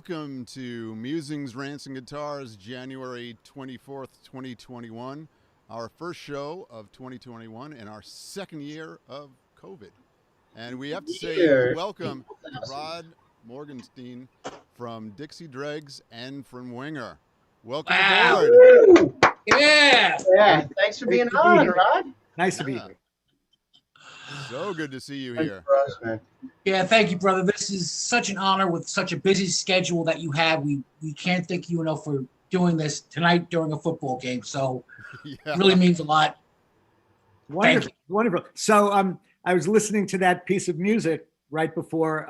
welcome to Musings, Rants, and Guitars, January 24th, 2021. Our first show of 2021 and our second year of COVID. And we have to say welcome to Rod Morgenstein from Dixie Dregs and from Winger. Welcome aboard. Woo! Yeah. Yeah, thanks for being on, Rod. Nice to be here. So good to see you Thanks here. for us, man. Yeah, thank you, brother. This is such an honor with such a busy schedule that you have. We can't thank you enough for doing this tonight during a football game. So Yeah. it really means a lot. Wonderful, wonderful. So I was listening to that piece of music right before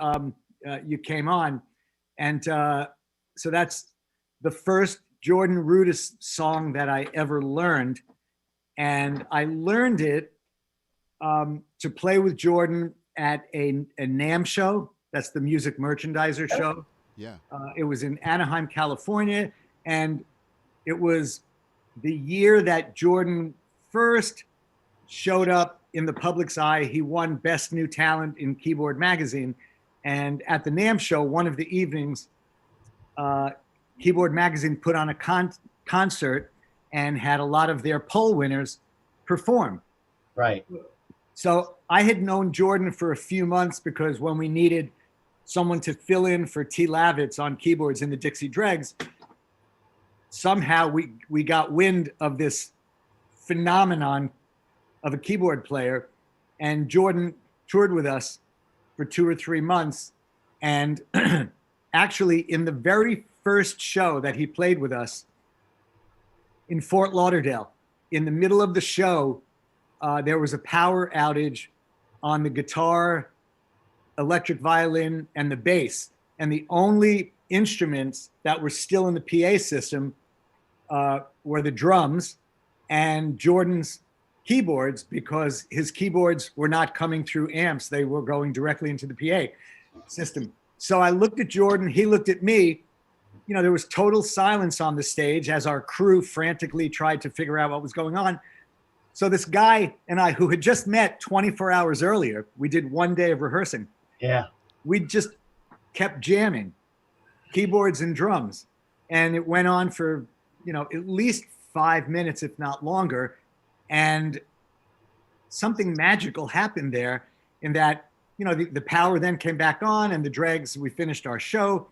you came on, and so that's the first Jordan Rudess song that I ever learned, and I learned it to play with Jordan at a NAMM show. That's the music merchandiser show. Yeah. It was in Anaheim, California, and it was the year that Jordan first showed up in the public's eye. He won Best New Talent in Keyboard Magazine, and at the NAMM show, one of the evenings, Keyboard Magazine put on a concert and had a lot of their poll winners perform. Right. So I had known Jordan for a few months because when we needed someone to fill in for T. Lavitz on keyboards in the Dixie Dregs, somehow we got wind of this phenomenon of a keyboard player, and Jordan toured with us for 2 or 3 months. And actually, in the very first show that he played with us in Fort Lauderdale, in the middle of the show, there was a power outage on the guitar, electric violin, and the bass. And the only instruments that were still in the PA system were the drums and Jordan's keyboards, because his keyboards were not coming through amps. They were going directly into the PA system. So I looked at Jordan, he looked at me. You know, there was total silence on the stage as our crew frantically tried to figure out what was going on. So this guy and I, who had just met 24 hours earlier, we did 1 day of rehearsing. Yeah. We just kept jamming keyboards and drums. And it went on for, at least 5 minutes, if not longer. And something magical happened there in that, the power then came back on and the Dregs, we finished our show.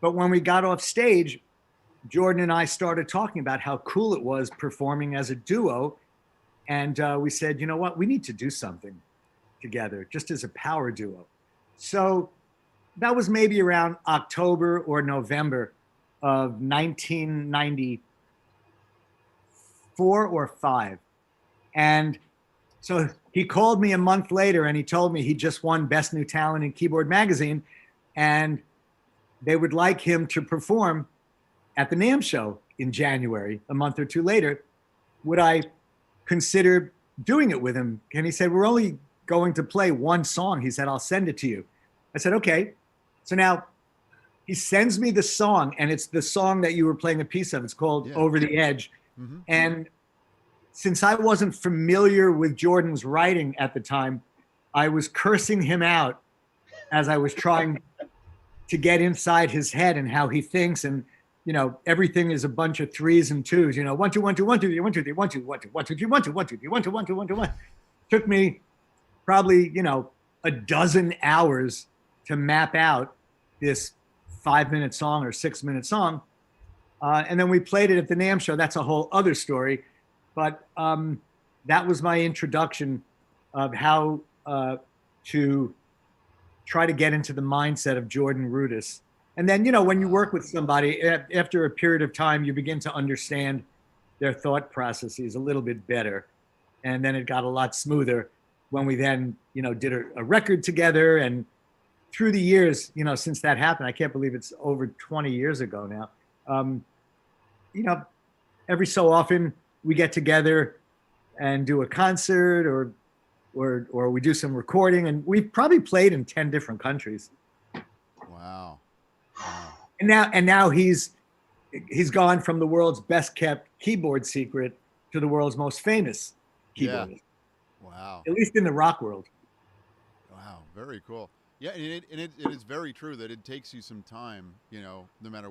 But when we got off stage, Jordan and I started talking about how cool it was performing as a duo. And we said, you know what, we need to do something together, just as a power duo. So that was maybe around October or November of 1994 or 5. And so he called me a month later and he told me he just won Best New Talent in Keyboard Magazine, and they would like him to perform at the NAMM show in January, a month or two later. Would I consider doing it with him? And he said, we're only going to play one song. He said, I'll send it to you. I said, okay. So now he sends me the song, and it's the song that you were playing a piece of. It's called Over the Edge. Mm-hmm. And since I wasn't familiar with Jordan's writing at the time, I was cursing him out as I was trying to get inside his head and how he thinks. And everything is a bunch of 3s and 2s. 1 2 1 2 1 2 3 1 2 3 1 2 1 2 1 2 3 1 2 1 2 3 1 2 1 2 1 2 1. Took me probably a dozen hours to map out this 5-minute song or 6-minute song, and then we played it at the NAMM show. That's a whole other story, but that was my introduction of how to try to get into the mindset of Jordan Rudess. And then, when you work with somebody, after a period of time, you begin to understand their thought processes a little bit better. And then it got a lot smoother when we then, did a record together. And through the years, since that happened, I can't believe it's over 20 years ago now. Every so often we get together and do a concert or we do some recording, and we've probably played in 10 different countries. Wow. And now he's gone from the world's best kept keyboard secret to the world's most famous keyboardist. Yeah. Wow. At least in the rock world. Wow. Very cool. Yeah, and it is very true that it takes you some time, no matter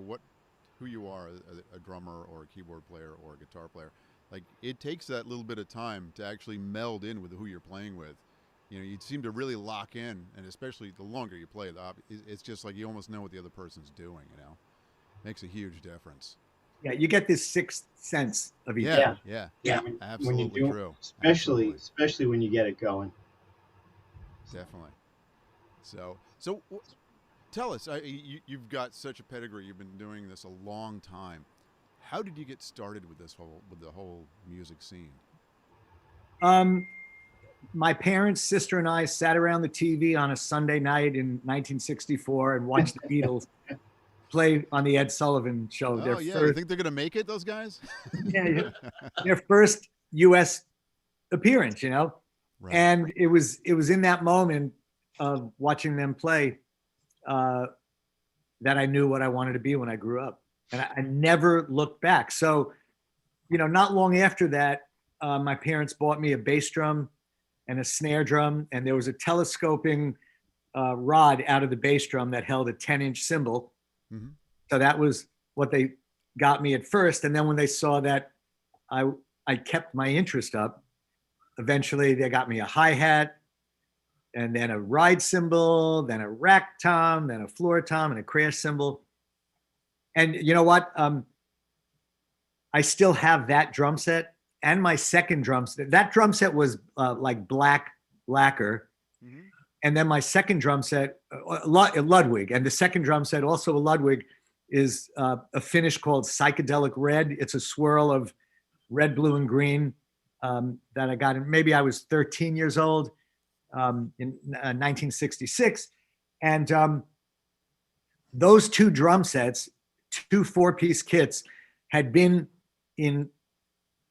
who you are, a drummer or a keyboard player or a guitar player, like it takes that little bit of time to actually meld in with who you're playing with. You seem to really lock in, and especially the longer you play, it's just like you almost know what the other person's doing, Makes a huge difference. Yeah, you get this sixth sense of each. Yeah. When Absolutely you do, true. especially when you get it going. Definitely. So tell us, you've got such a pedigree. You've been doing this a long time. How did you get started with the whole music scene? My parents, sister, and I sat around the TV on a Sunday night in 1964 and watched the Beatles play on the Ed Sullivan Show. Oh, you think they're gonna make it, those guys? Their first U.S. appearance, Right. And it was in that moment of watching them play that I knew what I wanted to be when I grew up, and I never looked back. So, not long after that, my parents bought me a bass drum and a snare drum, and there was a telescoping rod out of the bass drum that held a 10-inch cymbal. Mm-hmm. So that was what they got me at first, and then when they saw that I kept my interest up, eventually they got me a hi-hat, and then a ride cymbal, then a rack tom, then a floor tom, and a crash cymbal. And you know what? I still have that drum set and my second drum set. That drum set was like lacquer. Mm-hmm. And then my second drum set, Ludwig, and the second drum set, also a Ludwig, is a finish called Psychedelic Red. It's a swirl of red, blue, and green that I got. Maybe I was 13 years old in 1966. And those two drum sets, two 4-piece kits, had been in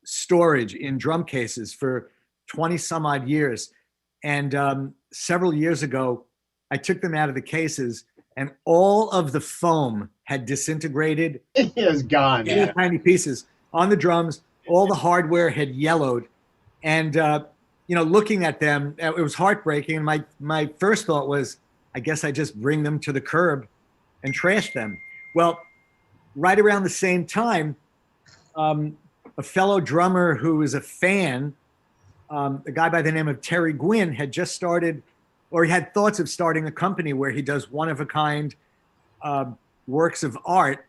storage in drum cases for 20 some odd years. And several years ago, I took them out of the cases and all of the foam had disintegrated. It is gone. Yeah. Tiny pieces on the drums. All the hardware had yellowed. And, looking at them, it was heartbreaking. And my first thought was, I guess I just bring them to the curb and trash them. Well, right around the same time, a fellow drummer who is a fan, a guy by the name of Terry Gwynn, had just started, or he had thoughts of starting a company where he does one-of-a-kind works of art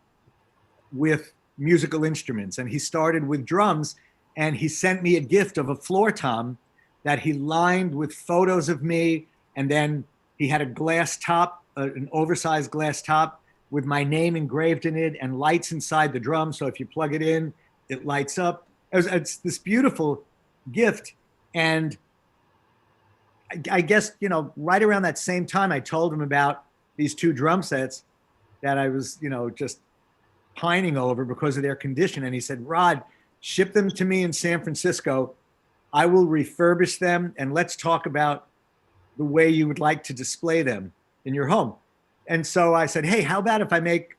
with musical instruments. And he started with drums, and he sent me a gift of a floor tom that he lined with photos of me, and then he had a glass top, an oversized glass top with my name engraved in it and lights inside the drum. So if you plug it in, it lights up. It's this beautiful gift. And I guess, right around that same time, I told him about these two drum sets that I was, just pining over because of their condition. And he said, Rod, ship them to me in San Francisco. I will refurbish them, and let's talk about the way you would like to display them in your home. And so I said, hey, how about if I make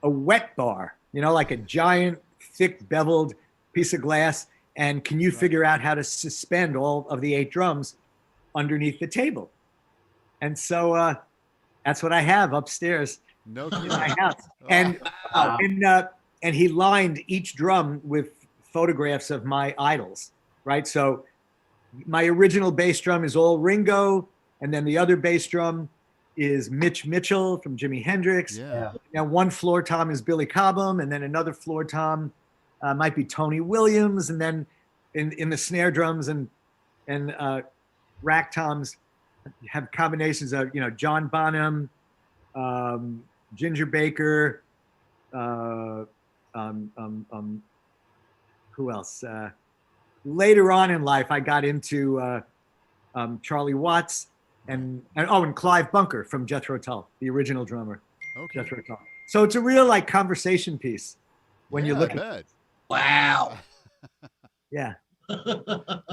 a wet bar, like a giant, thick, beveled piece of glass, and can you figure out how to suspend all of the 8 drums underneath the table? And so that's what I have upstairs in my house. And he lined each drum with photographs of my idols, right? So my original bass drum is all Ringo, and then the other bass drum is Mitch Mitchell from Jimi Hendrix. Yeah. Now one floor tom is Billy Cobham, and then another floor tom might be Tony Williams, and then in the snare drums and rack toms have combinations of John Bonham, Ginger Baker, who else? Later on in life, I got into Charlie Watts and Clive Bunker from Jethro Tull, the original drummer. Okay. Jethro Tull. So it's a real conversation piece when you look at at it. Wow. Yeah.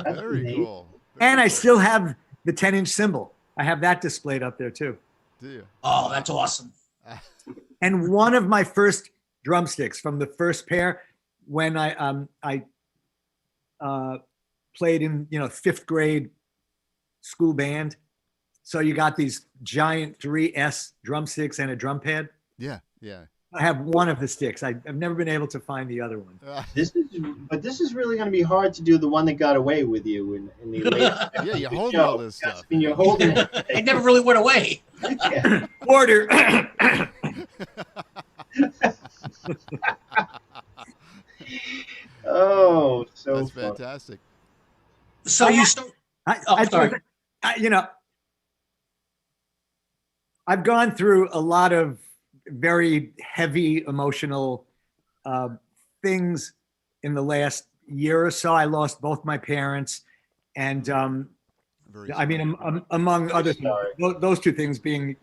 Very cool. And I still have the 10-inch cymbal. I have that displayed up there too. Do you? Oh, that's awesome. And one of my first drumsticks from the first pair, when I played in 5th grade school band, So you got these giant 3S drumsticks and a drum pad. Yeah, yeah. I have one of the sticks. I've never been able to find the other one. This is really going to be hard to do the one that got away with you in the late. Yeah, you're holding all this stuff. I mean, you're holding it. It never really went away. Yeah. Order. Oh, so That's fun. fantastic. So you start. Sorry. I've gone through a lot of very heavy emotional things in the last year or so. I lost both my parents, and Very I mean, sorry. among other things, sorry. those two things being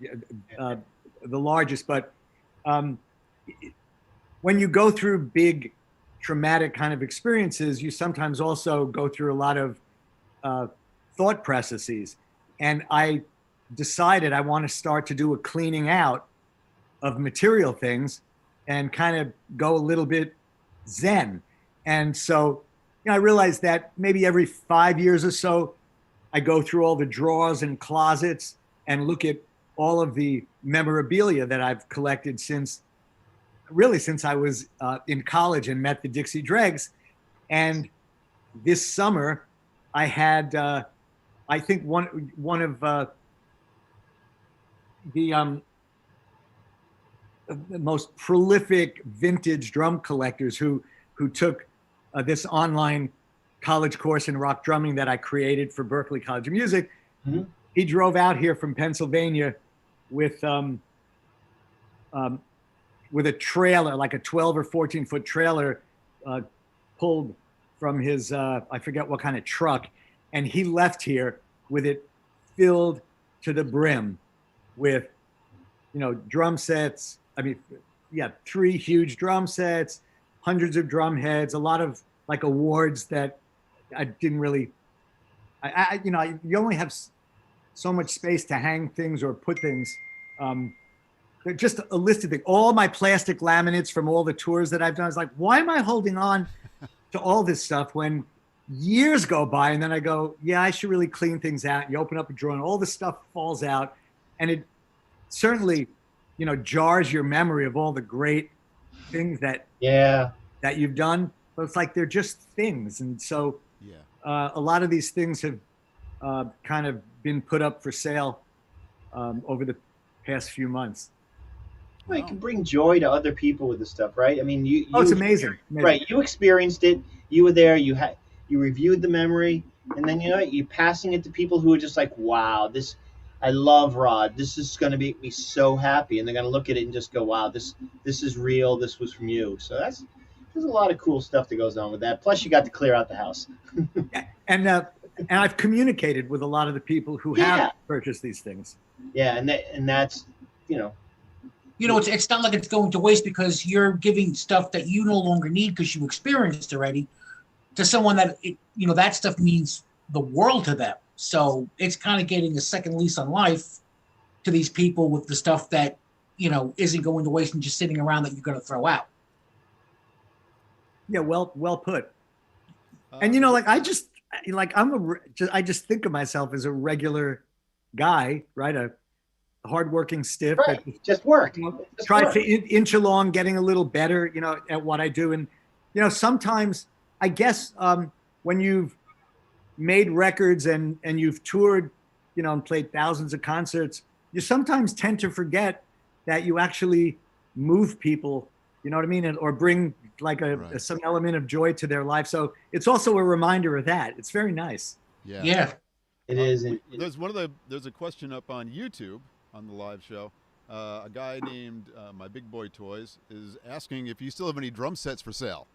the largest. But when you go through big traumatic kind of experiences, you sometimes also go through a lot of thought processes. And I decided I want to start to do a cleaning out of material things and kind of go a little bit Zen. And so, I realized that maybe every 5 years or so, I go through all the drawers and closets and look at all of the memorabilia that I've collected since I was in college and met the Dixie Dregs. And this summer, I had, I think one of the most prolific vintage drum collectors who took this online college course in rock drumming that I created for Berklee College of Music. Mm-hmm. He drove out here from Pennsylvania with a trailer, like a 12 or 14 foot trailer, pulled from his, I forget what kind of truck. And he left here with it filled to the brim with, drum sets. I mean, 3 huge drum sets, hundreds of drum heads, a lot of like awards that I didn't really, you only have so much space to hang things or put things. Just a list of things. All my plastic laminates from all the tours that I've done. I was like, why am I holding on to all this stuff when years go by? And then I go, yeah, I should really clean things out. You open up a drawer and all the stuff falls out. And it certainly, jars your memory of all the great things that you've done. But it's like, they're just things. And so a lot of these things have kind of been put up for sale over the past few months. Well, you can bring joy to other people with this stuff, right? I mean, it's amazing. Right, you experienced it. You were there. You reviewed the memory, and then you're passing it to people who are just like, "Wow, I love Rod. This is going to make me so happy." And they're going to look at it and just go, "Wow, this is real. This was from you." So there's a lot of cool stuff that goes on with that. Plus, you got to clear out the house. And I've communicated with a lot of the people who have purchased these things. Yeah, and that's it's not like it's going to waste because you're giving stuff that you no longer need because you experienced already to someone that, that stuff means the world to them. So it's kind of getting a second lease on life to these people with the stuff that, isn't going to waste and just sitting around that you're going to throw out. Yeah, well put. And, I just think of myself as a regular guy, right? A hardworking stiff right. Just work. Try to inch along, getting a little better, at what I do. And, sometimes I guess when you've made records and you've toured, and played thousands of concerts, you sometimes tend to forget that you actually move people, you know what I mean? Or bring like some element of joy to their life. So it's also a reminder of that. It's very nice. Yeah. It is. There's a question up on YouTube on the live show. A guy named My Big Boy Toys is asking if you still have any drum sets for sale.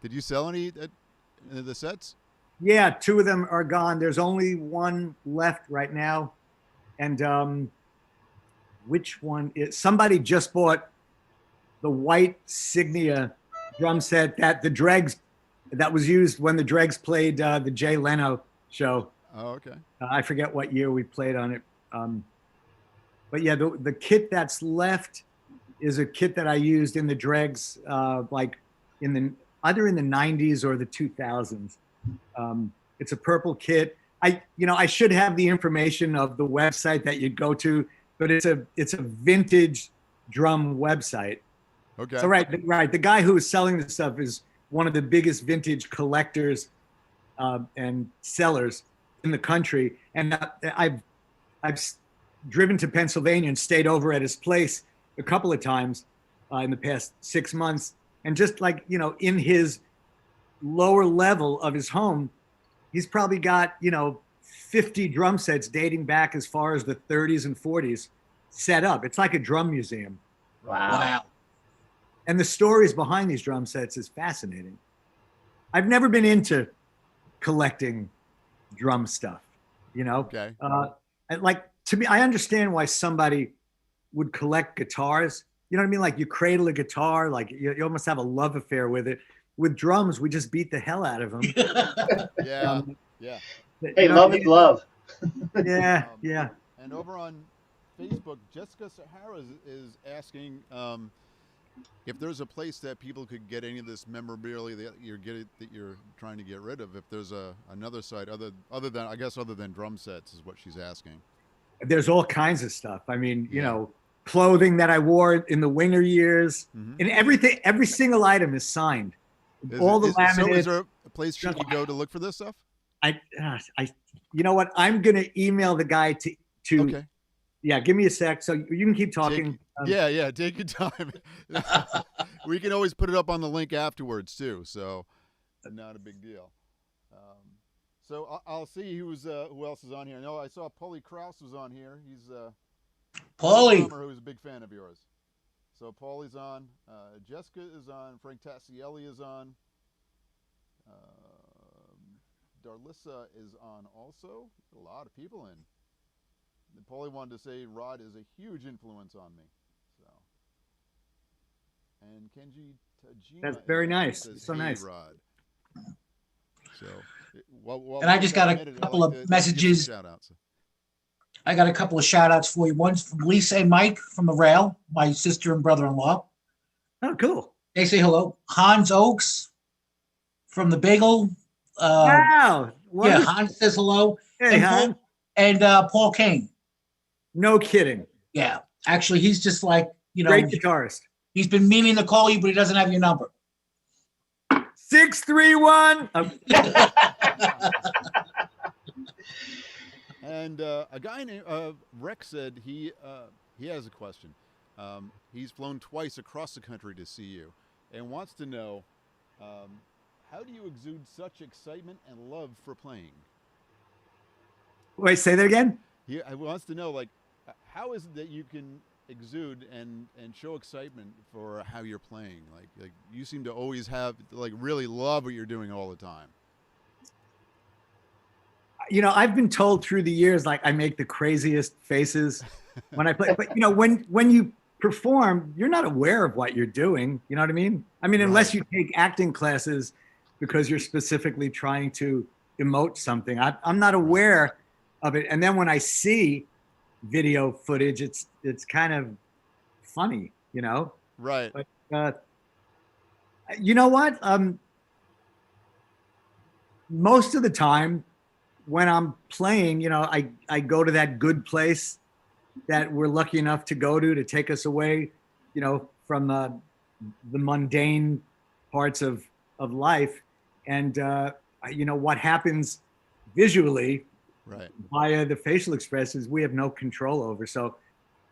Did you sell any of the sets? Yeah, 2 of them are gone. There's only one left right now. And which one is? Somebody just bought the white Signia drum set that the Dregs, that was used when the Dregs played the Jay Leno show. Oh, okay. I forget what year we played on it. But yeah, the kit that's left is a kit that I used in the Dregs, like either in the 90s or the 2000s. It's a purple kit. I should have the information of the website that you go to, but it's a vintage drum website. Okay. So right. The guy who is selling this stuff is one of the biggest vintage collectors and sellers in the country. And I've driven to Pennsylvania and stayed over at his place a couple of times in the past 6 months. And just like, in his lower level of his home, he's probably got, 50 drum sets dating back as far as the 30s and 40s set up. It's like a drum museum. Wow. And the stories behind these drum sets is fascinating. I've never been into collecting drum stuff, Okay. To me, I understand why somebody would collect guitars. You know what I mean? Like you cradle a guitar, like you almost have a love affair with it. With drums, we just beat the hell out of them. Yeah. Hey, love is love. Yeah. And over on Facebook, Jessica Sahara is asking if there's a place that people could get any of this memorabilia that you're trying to get rid of. If there's another site other than drum sets, is what she's asking. There's all kinds of stuff. I mean, clothing that I wore in the Winger years, and everything. Every single item is signed. Laminated. So is there a place you could go to look for this stuff? You know what? I'm gonna email the guy to. Okay. Yeah, give me a sec. So you can keep talking. Take your time. We can always put it up on the link afterwards too, so not a big deal. So I'll see who else is on here. No, I saw Paulie Kraus was on here. He's Paulie, who's a big fan of yours. So Paulie's on. Jessica is on. Frank Tassielli is on. Darlissa is on also. A lot of people in. And Paulie wanted to say Rod is a huge influence on me. So, and Kenji Tajima. That's very nice. Says, so hey, nice. Rod. So, and I just got a couple of messages. I got a couple of shout outs for you. One's from Lisa and Mike from the Rail, my sister and brother-in-law. Oh, cool. They say hello. Hans Oakes from the Bagel. Wow. Hans says hello. Hey, Hans. And Paul Kane. No kidding. Yeah. Actually, he's just like, great guitarist. He's been meaning to call you, but he doesn't have your number. 631. And a guy named Rex said he has a question. He's flown twice across the country to see you and wants to know how do you exude such excitement and love for playing? Wait, say that again? He wants to know, like, how is it that you can exude and show excitement for how you're playing? Like you seem to always have, really love what you're doing all the time. I've been told through the years, I make the craziest faces when I play. But, when you perform, you're not aware of what you're doing. You know what I mean? Unless you take acting classes because you're specifically trying to emote something. I'm not aware of it. And then when I see video footage, it's kind of funny, Right. But you know what? Most of the time when I'm playing, I go to that good place that we're lucky enough to go to take us away, from the mundane parts of life. And, what happens visually right via the facial expressions, we have no control over. So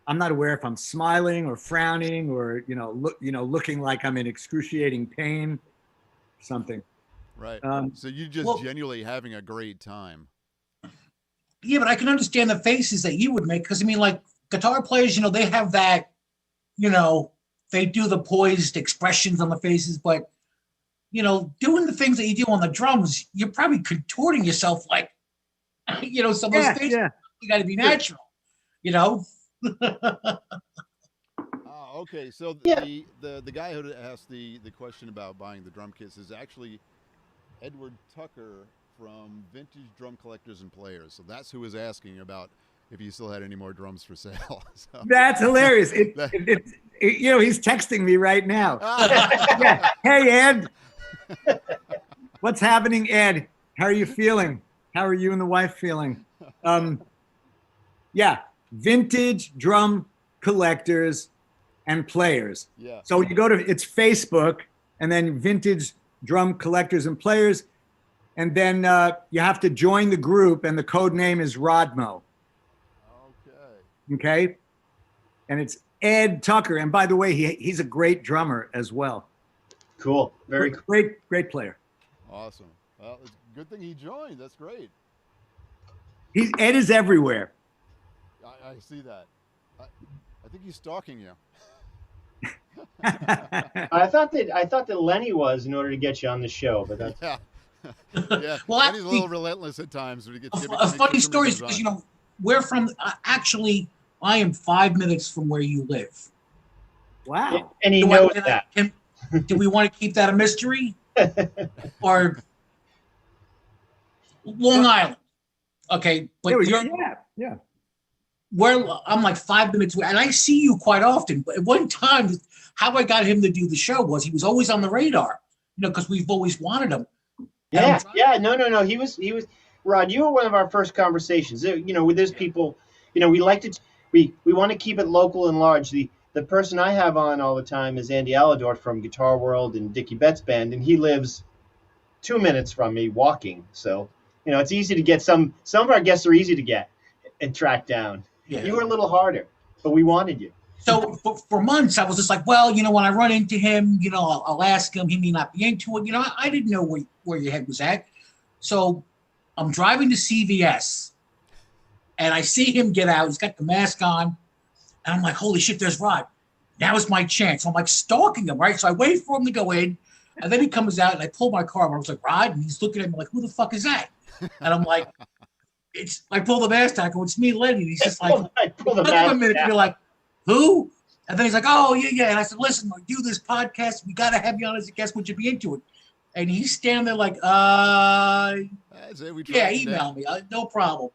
I'm not aware if I'm smiling or frowning or, looking like I'm in excruciating pain, something. Right. So you just genuinely having a great time. Yeah, but I can understand the faces that you would make because, guitar players, they have that, they do the poised expressions on the faces, but, doing the things that you do on the drums, you're probably contorting yourself like, some of those faces, you got to be natural, Okay, so the guy who asked the question about buying the drum kits is actually Edward Tucker from Vintage Drum Collectors and Players. So that's who was asking about if you still had any more drums for sale. So. That's hilarious. He's texting me right now. Yeah. Hey, Ed. What's happening, Ed? How are you feeling? How are you and the wife feeling? Yeah, vintage drum collectors and players. Yeah. So you go to, it's Facebook, and then vintage drum collectors and players, and then you have to join the group, and the code name is Rodmo. Okay. Okay, and it's Ed Tucker, and by the way, he's a great drummer as well. Cool. Very cool. Great player. Awesome. Well, it's a good thing he joined. That's great. Ed is everywhere. I see that. I think he's stalking you. I thought that Lenny was in order to get you on the show, but that's Yeah. Yeah. Well, And he's a actually, little relentless at times when he gets a funny story is because, you know, we're from, actually, I am 5 minutes from where you live. Wow. and he Do knows I- that. Do we want to keep that a mystery? Or Long Island? Okay, but you're, Yeah. I'm like 5 minutes away, and I see you quite often. But at one time, how I got him to do the show was he was always on the radar, you know, because we've always wanted him. Yeah. No. He was. Rod, you were one of our first conversations. You know, with those people, you know, we want to keep it local and large. The person I have on all the time is Andy Alador from Guitar World and Dickie Betts Band, and he lives 2 minutes from me walking. So, you know, it's easy to get some of our guests are easy to get and track down. Yeah. You were a little harder, but we wanted you. So for months, I was just like, well, you know, when I run into him, you know, I'll ask him. He may not be into it. You know, I didn't know where your head was at. So I'm driving to CVS, and I see him get out. He's got the mask on, and I'm like, holy shit, there's Rod. Now is my chance. So I'm like stalking him, right? So I wait for him to go in, and then he comes out, and I pull my car. And I was like, Rod, and he's looking at me like, who the fuck is that? And I'm like, I pull the mask down. I go, it's me, Lenny. And he's just like, Pull the give him a mask minute. down. You're like, who? And then he's like, oh, yeah. And I said, listen, we do this podcast. We got to have you on as a guest. Would you be into it? And he's standing there like, That's it. We yeah, tried today. email me. No problem.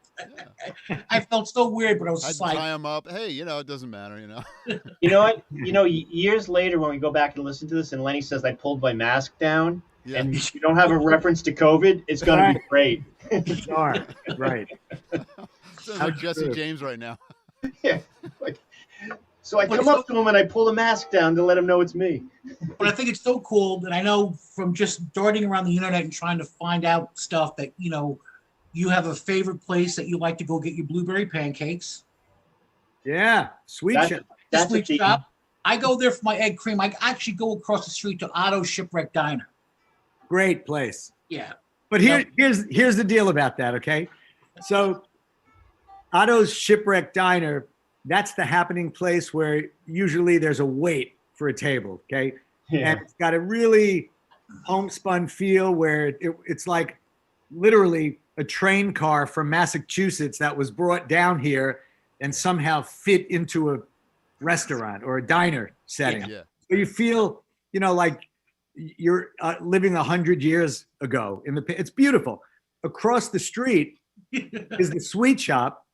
Yeah. I felt so weird, but I was I'd just like, tie him up. Hey, you know, it doesn't matter, you know. You know what? You know, years later when we go back and listen to this, and Lenny says I pulled my mask down, Yeah. and you don't have a reference to COVID, it's going to be great. Sure. Right. Sounds like Jesse true. James right now. Yeah. So I come up to him and I pull the mask down to let him know it's me. but I think it's so cool that I know from just darting around the internet and trying to find out stuff that, you know, you have a favorite place that you like to go get your blueberry pancakes. Yeah. Sweet That's- shop. The That's sweet a theme. shop. I go there for my egg cream. I actually go across the street to Otto's Shipwreck Diner. Great place. Yeah. But here's the deal about that, okay? So Otto's Shipwreck Diner, that's the happening place where usually there's a wait for a table, okay? Yeah. And it's got a really homespun feel where it's like literally a train car from Massachusetts that was brought down here and somehow fit into a restaurant or a diner setting. Yeah. So you feel, you know, like you're living 100 years ago. It's beautiful. Across the street is the Sweet Shop,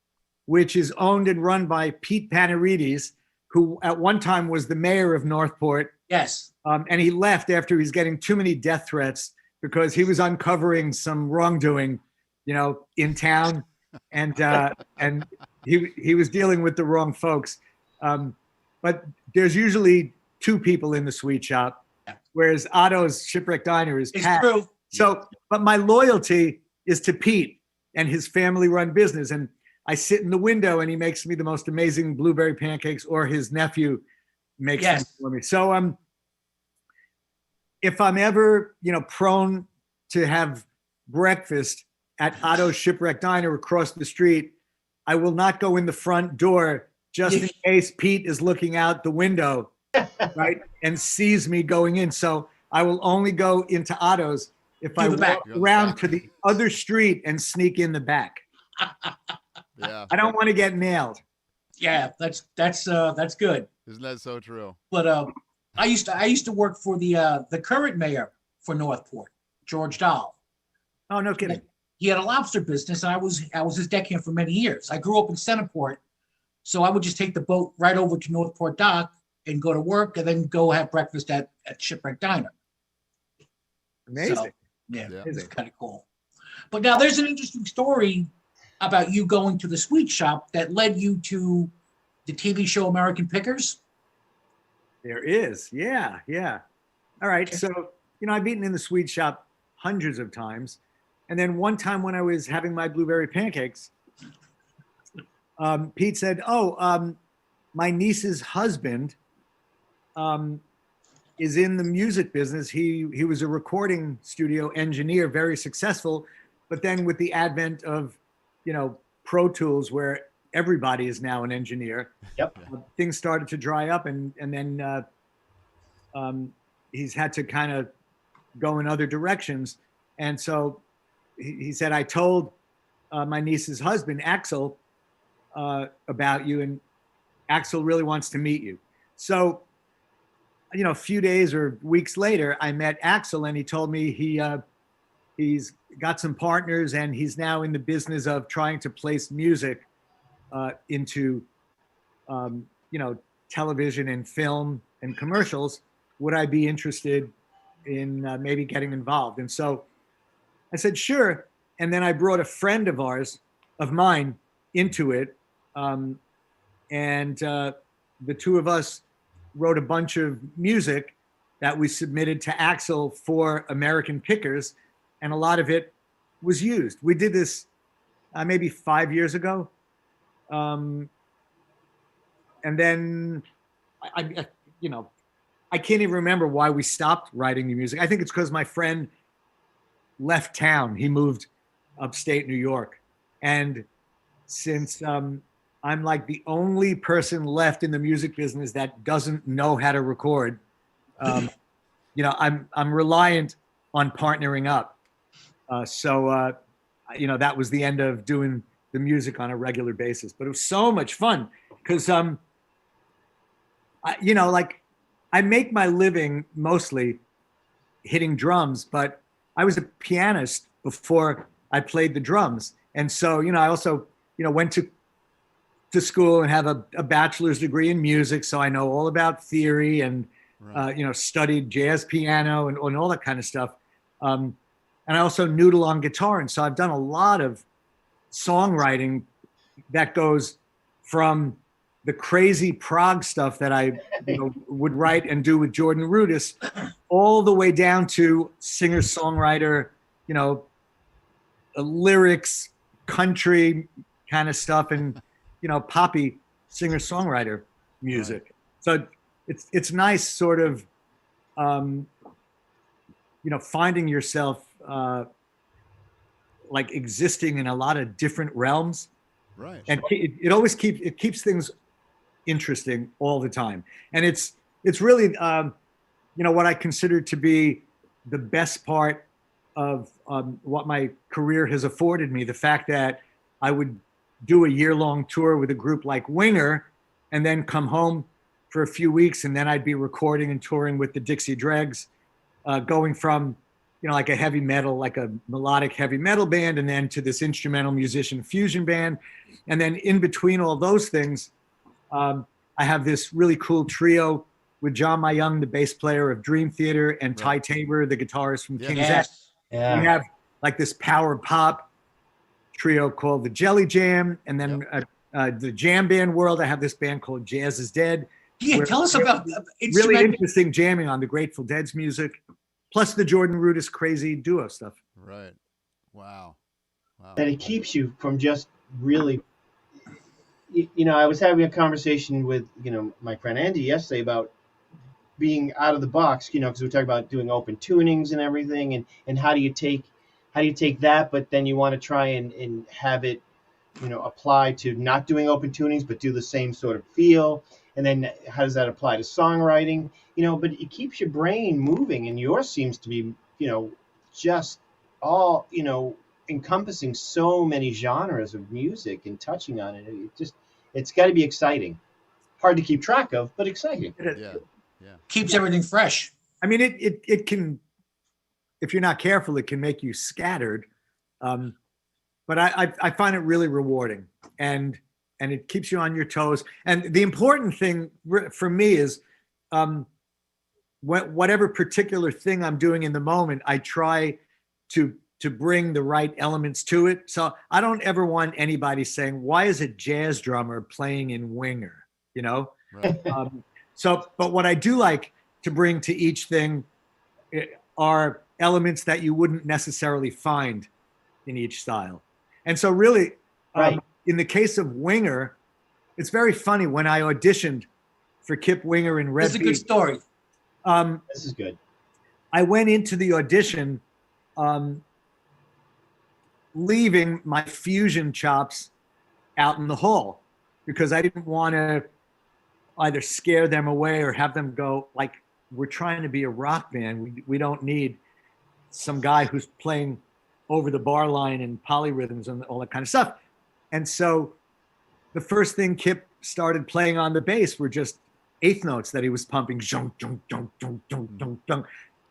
which is owned and run by Pete Panarides, who at one time was the mayor of Northport. Yes. And he left after he was getting too many death threats because he was uncovering some wrongdoing, you know, in town, and he was dealing with the wrong folks. But there's usually two people in the Sweet Shop, whereas Otto's Shipwreck Diner is It's packed. true. So, but my loyalty is to Pete and his family-run business, and I sit in the window and he makes me the most amazing blueberry pancakes, or his nephew makes them for me. So if I'm ever, you know, prone to have breakfast at Otto's Shipwreck Diner across the street, I will not go in the front door just in case Pete is looking out the window, right, and sees me going in. So I will only go into Otto's if I walk around to the other street and sneak in the back. Yeah. I don't want to get nailed. Yeah, that's good. Isn't that so true? But I used to work for the current mayor for Northport, George Dahl. Oh, no kidding. He had a lobster business, and I was his deckhand for many years. I grew up in Centerport, so I would just take the boat right over to Northport Dock and go to work, and then go have breakfast at Shipwreck Diner. Amazing. So, yeah, Yeah. it's kind of cool. But now there's an interesting story about you going to the sweet shop that led you to the TV show American Pickers. There is. Yeah. All right. So, I've eaten in the sweet shop hundreds of times. And then one time when I was having my blueberry pancakes, Pete said, my niece's husband is in the music business. He was a recording studio engineer, very successful. But then with the advent of, Pro Tools, where everybody is now an engineer, Yep. Things started to dry up, and then he's had to kind of go in other directions. And so he said, I told my niece's husband, Axel, about you, and Axel really wants to meet you. So, a few days or weeks later, I met Axel, and he told me he's got some partners, and he's now in the business of trying to place music into, television and film and commercials. Would I be interested in maybe getting involved? And so I said, sure. And then I brought a friend of mine into it. And the two of us wrote a bunch of music that we submitted to Axel for American Pickers. And a lot of it was used. We did this maybe 5 years ago. And then I can't even remember why we stopped writing the music. I think it's because my friend left town. He moved upstate New York. And since I'm like the only person left in the music business that doesn't know how to record, I'm reliant on partnering up. So that was the end of doing the music on a regular basis. But it was so much fun because, I make my living mostly hitting drums, but I was a pianist before I played the drums. And so, I also, went to school and have a bachelor's degree in music. So I know all about theory and, Right. Studied jazz piano and all that kind of stuff. And I also noodle on guitar. And so I've done a lot of songwriting that goes from the crazy prog stuff that I would write and do with Jordan Rudess, all the way down to singer-songwriter, lyrics, country kind of stuff, and poppy singer-songwriter music. Right. So it's nice, sort of, finding yourself like existing in a lot of different realms. Right. And it always keeps things interesting all the time. And it's really, what I consider to be the best part of what my career has afforded me. The fact that I would do a year-long tour with a group like Winger and then come home for a few weeks, and then I'd be recording and touring with the Dixie Dregs, going from, like a heavy metal, like a melodic heavy metal band, and then to this instrumental musician fusion band. And then in between all those things, I have this really cool trio with John Mayung, the bass player of Dream Theater, and Ty Tabor, the guitarist from King's X. Yeah. We have like this power pop trio called the Jelly Jam. And then the jam band world, I have this band called Jazz is Dead. Yeah, tell us about really interesting jamming on the Grateful Dead's music, plus the Jordan Rudess crazy duo stuff. Right. Wow. That it keeps you from just really, I was having a conversation with, my friend Andy yesterday about being out of the box, because we talk about doing open tunings and everything, and how do you take that, but then you want to try and have it, apply to not doing open tunings, but do the same sort of feel. And then how does that apply to songwriting? But it keeps your brain moving, and yours seems to be, just all, encompassing so many genres of music and touching on it. It's got to be exciting. Hard to keep track of, but exciting. Yeah. Keeps everything fresh. I mean, it can, if you're not careful, it can make you scattered. But I find it really rewarding, and it keeps you on your toes. And the important thing for me is, whatever particular thing I'm doing in the moment, I try to to bring the right elements to it. So I don't ever want anybody saying, why is a jazz drummer playing in Winger? You know? Right. But what I do like to bring to each thing are elements that you wouldn't necessarily find in each style. And so really, Right. In the case of Winger, it's very funny. When I auditioned for Kip Winger in Red This is a good story. This is good. I went into the audition leaving my fusion chops out in the hall because I didn't want to either scare them away or have them go like, we're trying to be a rock band. We don't need some guy who's playing over the bar line and polyrhythms and all that kind of stuff. And so the first thing Kip started playing on the bass were just eighth notes that he was pumping.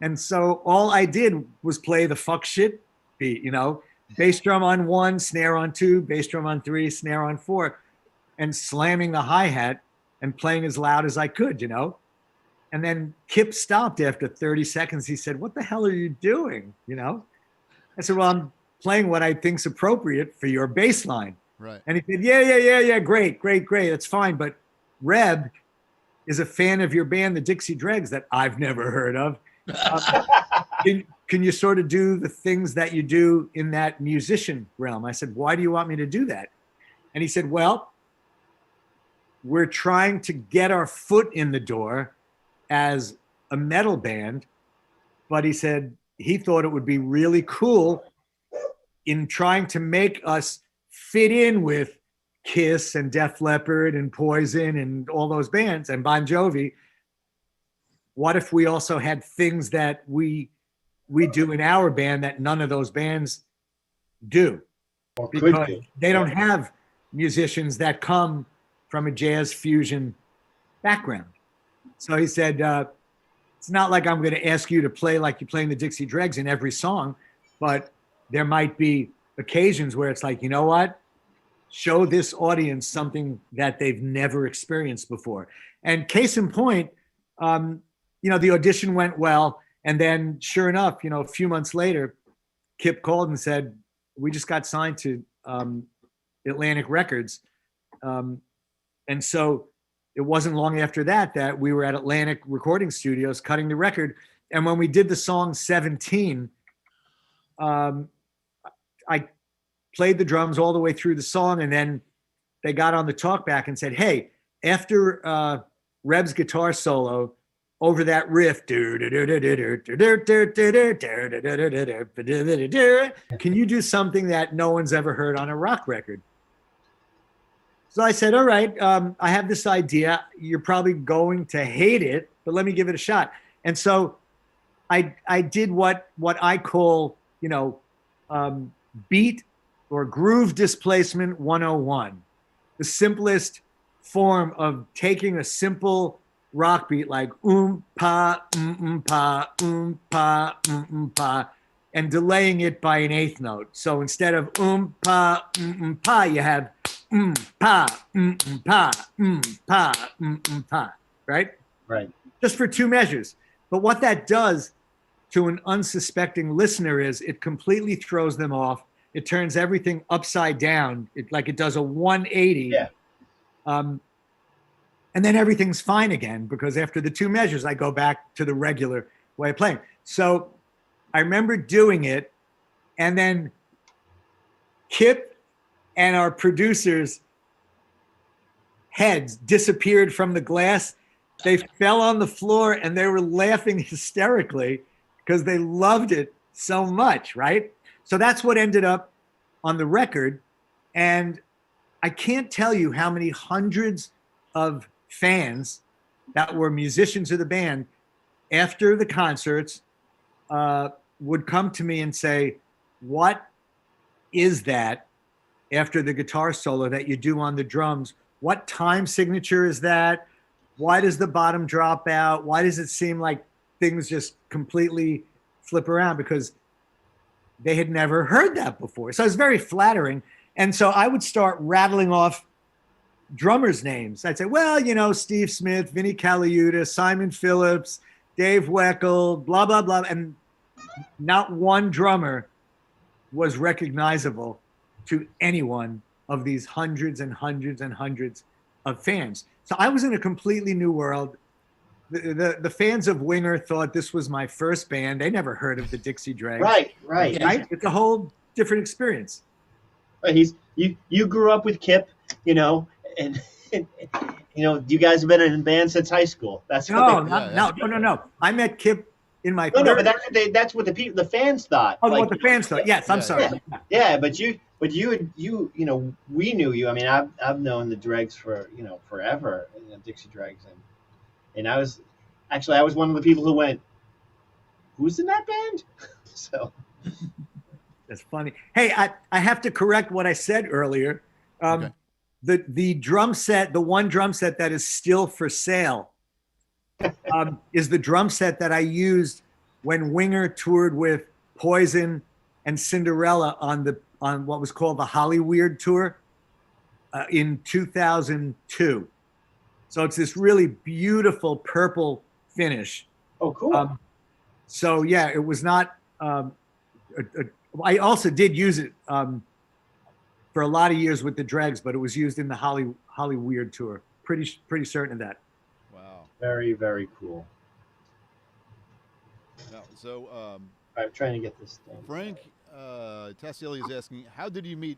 And so all I did was play the fuck shit beat, you know, bass drum on 1, snare on 2, bass drum on 3, snare on 4, and slamming the hi-hat and playing as loud as I could, you know. And then Kip stopped after 30 seconds. He said, what the hell are you doing, you know? I said, well, I'm playing what I think's appropriate for your bass line. Right. And he said, yeah, great. That's fine. But Reb is a fan of your band, the Dixie Dregs, that I've never heard of. Can you sort of do the things that you do in that musician realm? I said, why do you want me to do that? And he said, well, we're trying to get our foot in the door as a metal band. But he said he thought it would be really cool in trying to make us fit in with Kiss and Def Leppard and Poison and all those bands and Bon Jovi. What if we also had things that we do in our band that none of those bands do? Or Because could do. they don't have musicians that come from a jazz fusion background. So he said, it's not like I'm going to ask you to play like you play in the Dixie Dregs in every song, but there might be occasions where it's like, you know what? Show this audience something that they've never experienced before. And case in point, you know, the audition went well. And then sure enough, you know, a few months later, Kip called and said, we just got signed to Atlantic Records. And so it wasn't long after that we were at Atlantic Recording Studios cutting the record. And when we did the song 17, I played the drums all the way through the song. And then they got on the talkback and said, hey, after Reb's guitar solo over that riff, can you do something that no one's ever heard on a rock record? So I said, all right, I have this idea. You're probably going to hate it, but let me give it a shot. And so I did what I call, you know, beat or groove displacement 101. The simplest form of taking a simple rock beat like pa, pa, pa, and delaying it by an eighth note. So instead of pa, pa, you have pa, pa, pa, right? Right. Just for 2 measures. But what that does to an unsuspecting listener is it completely throws them off. It turns everything upside down. It does a 180. Yeah. And then everything's fine again, because after the 2 measures, I go back to the regular way of playing. So I remember doing it, and then Kip and our producers' heads disappeared from the glass. They fell on the floor and they were laughing hysterically because they loved it so much, right? So that's what ended up on the record. And I can't tell you how many hundreds of fans that were musicians of the band after the concerts would come to me and say, what is that after the guitar solo that you do on the drums? What time signature is that? Why does the bottom drop out? Why does it seem like things just completely flip around? Because they had never heard that before. So it's very flattering. And so I would start rattling off drummers' names. I'd say, well, you know, Steve Smith, Vinnie Colaiuta, Simon Phillips, Dave Weckl, blah, blah, blah. And not one drummer was recognizable to anyone of these hundreds and hundreds and hundreds of fans. So I was in a completely new world. The fans of Winger thought this was my first band. They never heard of the Dixie Dregs. Right. Right? It's a whole different experience. You grew up with Kip, and you guys have been in band since high school. That's no. I met Kip in my no, but that's what the fans thought. Oh, what the fans thought. Yes, I'm sorry. Yeah, but you we knew you. I mean, I've known the Dregs for forever, Dixie Dregs, and I was one of the people who went, "Who's in that band?" So that's funny. Hey, I have to correct what I said earlier. Okay. The drum set, the one drum set that is still for sale, is the drum set that I used when Winger toured with Poison and Cinderella on what was called the Hollyweird tour in 2002. So it's this really beautiful purple finish. Oh, cool. So yeah, it was not. I also did use it for a lot of years with the Dregs, but it was used in the Hollyweird tour. Pretty certain of that. Wow. Very, very cool. Now, so I'm trying to get this thing. Frank Tassielli is asking, how did you meet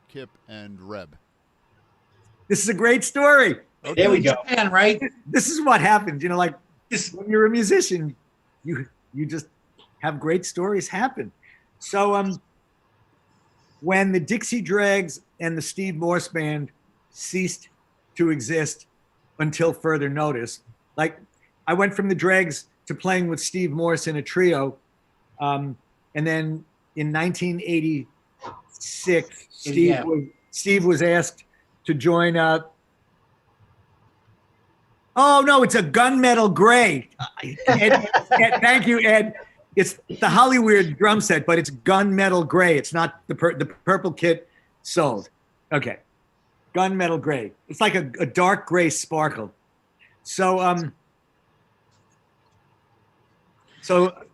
Kip and Reb? This is a great story. Okay. There we go. Japan, right? This is what happens. Like when you're a musician, you just have great stories happen. So when the Dixie Dregs and the Steve Morse Band ceased to exist until further notice, like I went from the Dregs to playing with Steve Morse in a trio, and then in 1986, Steve was asked to join up. Oh no, it's a Gunmetal Gray. Ed, thank you, Ed. It's the Hollyweird drum set, but it's Gunmetal Gray. It's not the purple kit sold. Okay, Gunmetal Gray. It's like a dark gray sparkle. So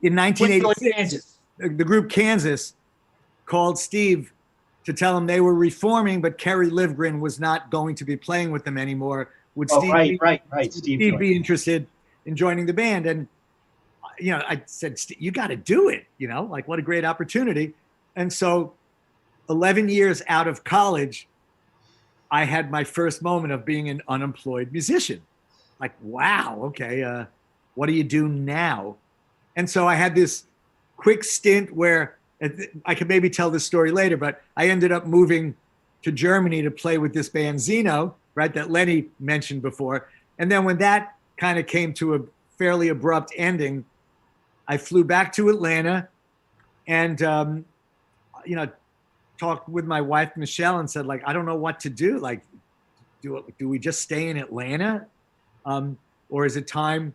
in 1986, the group Kansas called Steve to tell him they were reforming, but Kerry Livgren was not going to be playing with them anymore. Would Steve Steve be interested in joining the band? And I said, you got to do it. Like what a great opportunity. And so 11 years out of college, I had my first moment of being an unemployed musician. Like, wow, okay, what do you do now? And so I had this quick stint where I could maybe tell this story later, but I ended up moving to Germany to play with this band Zeno, right, that Lenny mentioned before. And then when that kind of came to a fairly abrupt ending, I flew back to Atlanta and, talked with my wife, Michelle, and said, like, I don't know what to do. Like, do we just stay in Atlanta? Or is it time,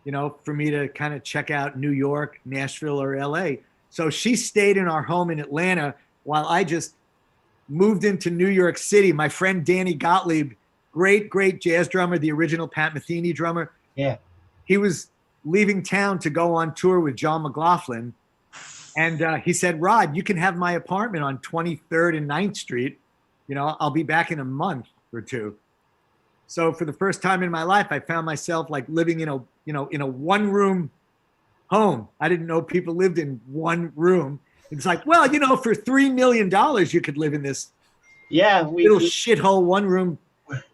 for me to kind of check out New York, Nashville, or LA? So she stayed in our home in Atlanta while I just moved into New York City. My friend Danny Gottlieb, great jazz drummer, the original Pat Metheny drummer. Yeah. He was leaving town to go on tour with John McLaughlin. And he said, Rod, you can have my apartment on 23rd and 9th Street. I'll be back in a month or two. So for the first time in my life, I found myself like living in a one-room home. I didn't know people lived in one room. It's like, well, for $3 million, you could live in this little shithole one-room.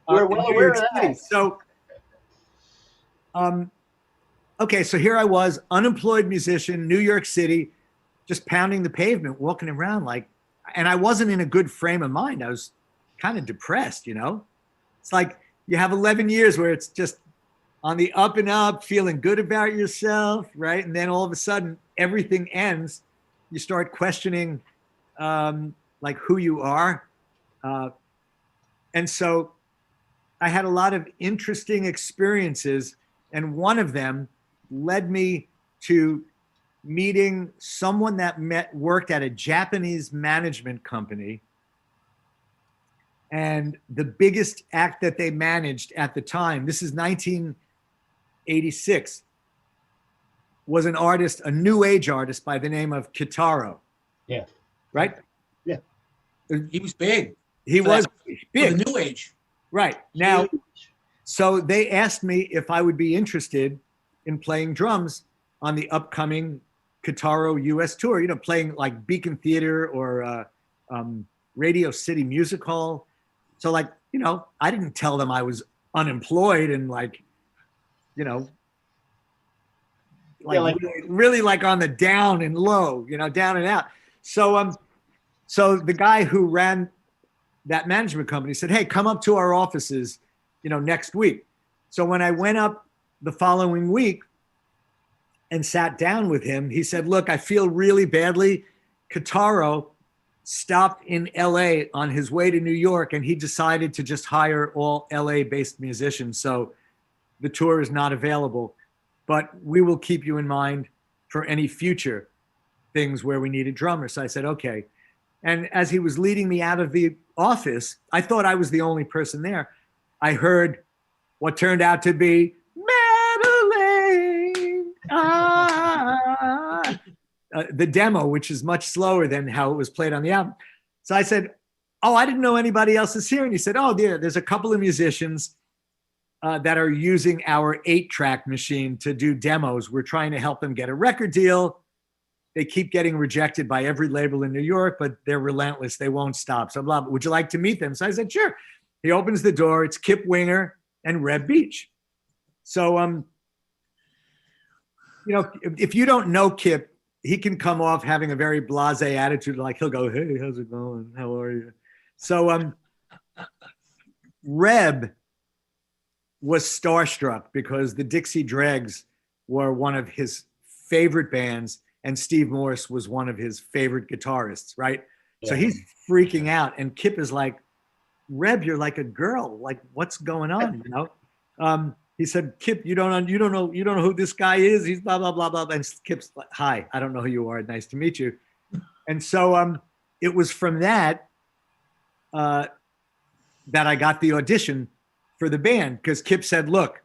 We're well aware of that. So, okay, so here I was, unemployed musician, New York City, just pounding the pavement, walking around and I wasn't in a good frame of mind. I was kind of depressed, It's like you have 11 years where it's just on the up and up, feeling good about yourself, right? And then all of a sudden, everything ends. You start questioning, who you are. And so I had a lot of interesting experiences, and one of them led me to meeting someone that worked at a Japanese management company. And the biggest act that they managed at the time, this is 1986, was an artist, a new age artist by the name of Kitaro. Yeah. right? Yeah. He was big. He was For big. the new age. Right. Now, Huge. so they asked me if I would be interested in playing drums on the upcoming Kitaro US tour, playing like Beacon Theater or Radio City Music Hall. So like, I didn't tell them I was unemployed and like really like on the down and low, down and out. So the guy who ran that management company said, hey, come up to our offices, next week. So when I went up the following week and sat down with him, he said, look, I feel really badly. Kitaro stopped in LA on his way to New York, and he decided to just hire all LA based musicians. So the tour is not available, but we will keep you in mind for any future things where we need a drummer. So I said, okay. And as he was leading me out of the office, I thought I was the only person there. I heard what turned out to be Madeline, the demo, which is much slower than how it was played on the album. So I said, oh, I didn't know anybody else is here. And he said, oh, there's a couple of musicians that are using our 8-track machine to do demos. We're trying to help them get a record deal. They keep getting rejected by every label in New York, but they're relentless. They won't stop. So blah, blah. Would you like to meet them? So I said, sure. He opens the door. It's Kip Winger and Reb Beach. So, if you don't know Kip, he can come off having a very blasé attitude. Like he'll go, hey, how's it going? How are you? So Reb was starstruck because the Dixie Dregs were one of his favorite bands, and Steve Morse was one of his favorite guitarists, right? Yeah. So he's freaking out, and Kip is like, Reb, you're like a girl. Like, what's going on? He said, Kip, you don't know who this guy is. He's blah blah blah blah. And Kip's like, hi, I don't know who you are. Nice to meet you. And so it was from that that I got the audition for the band, because Kip said, look,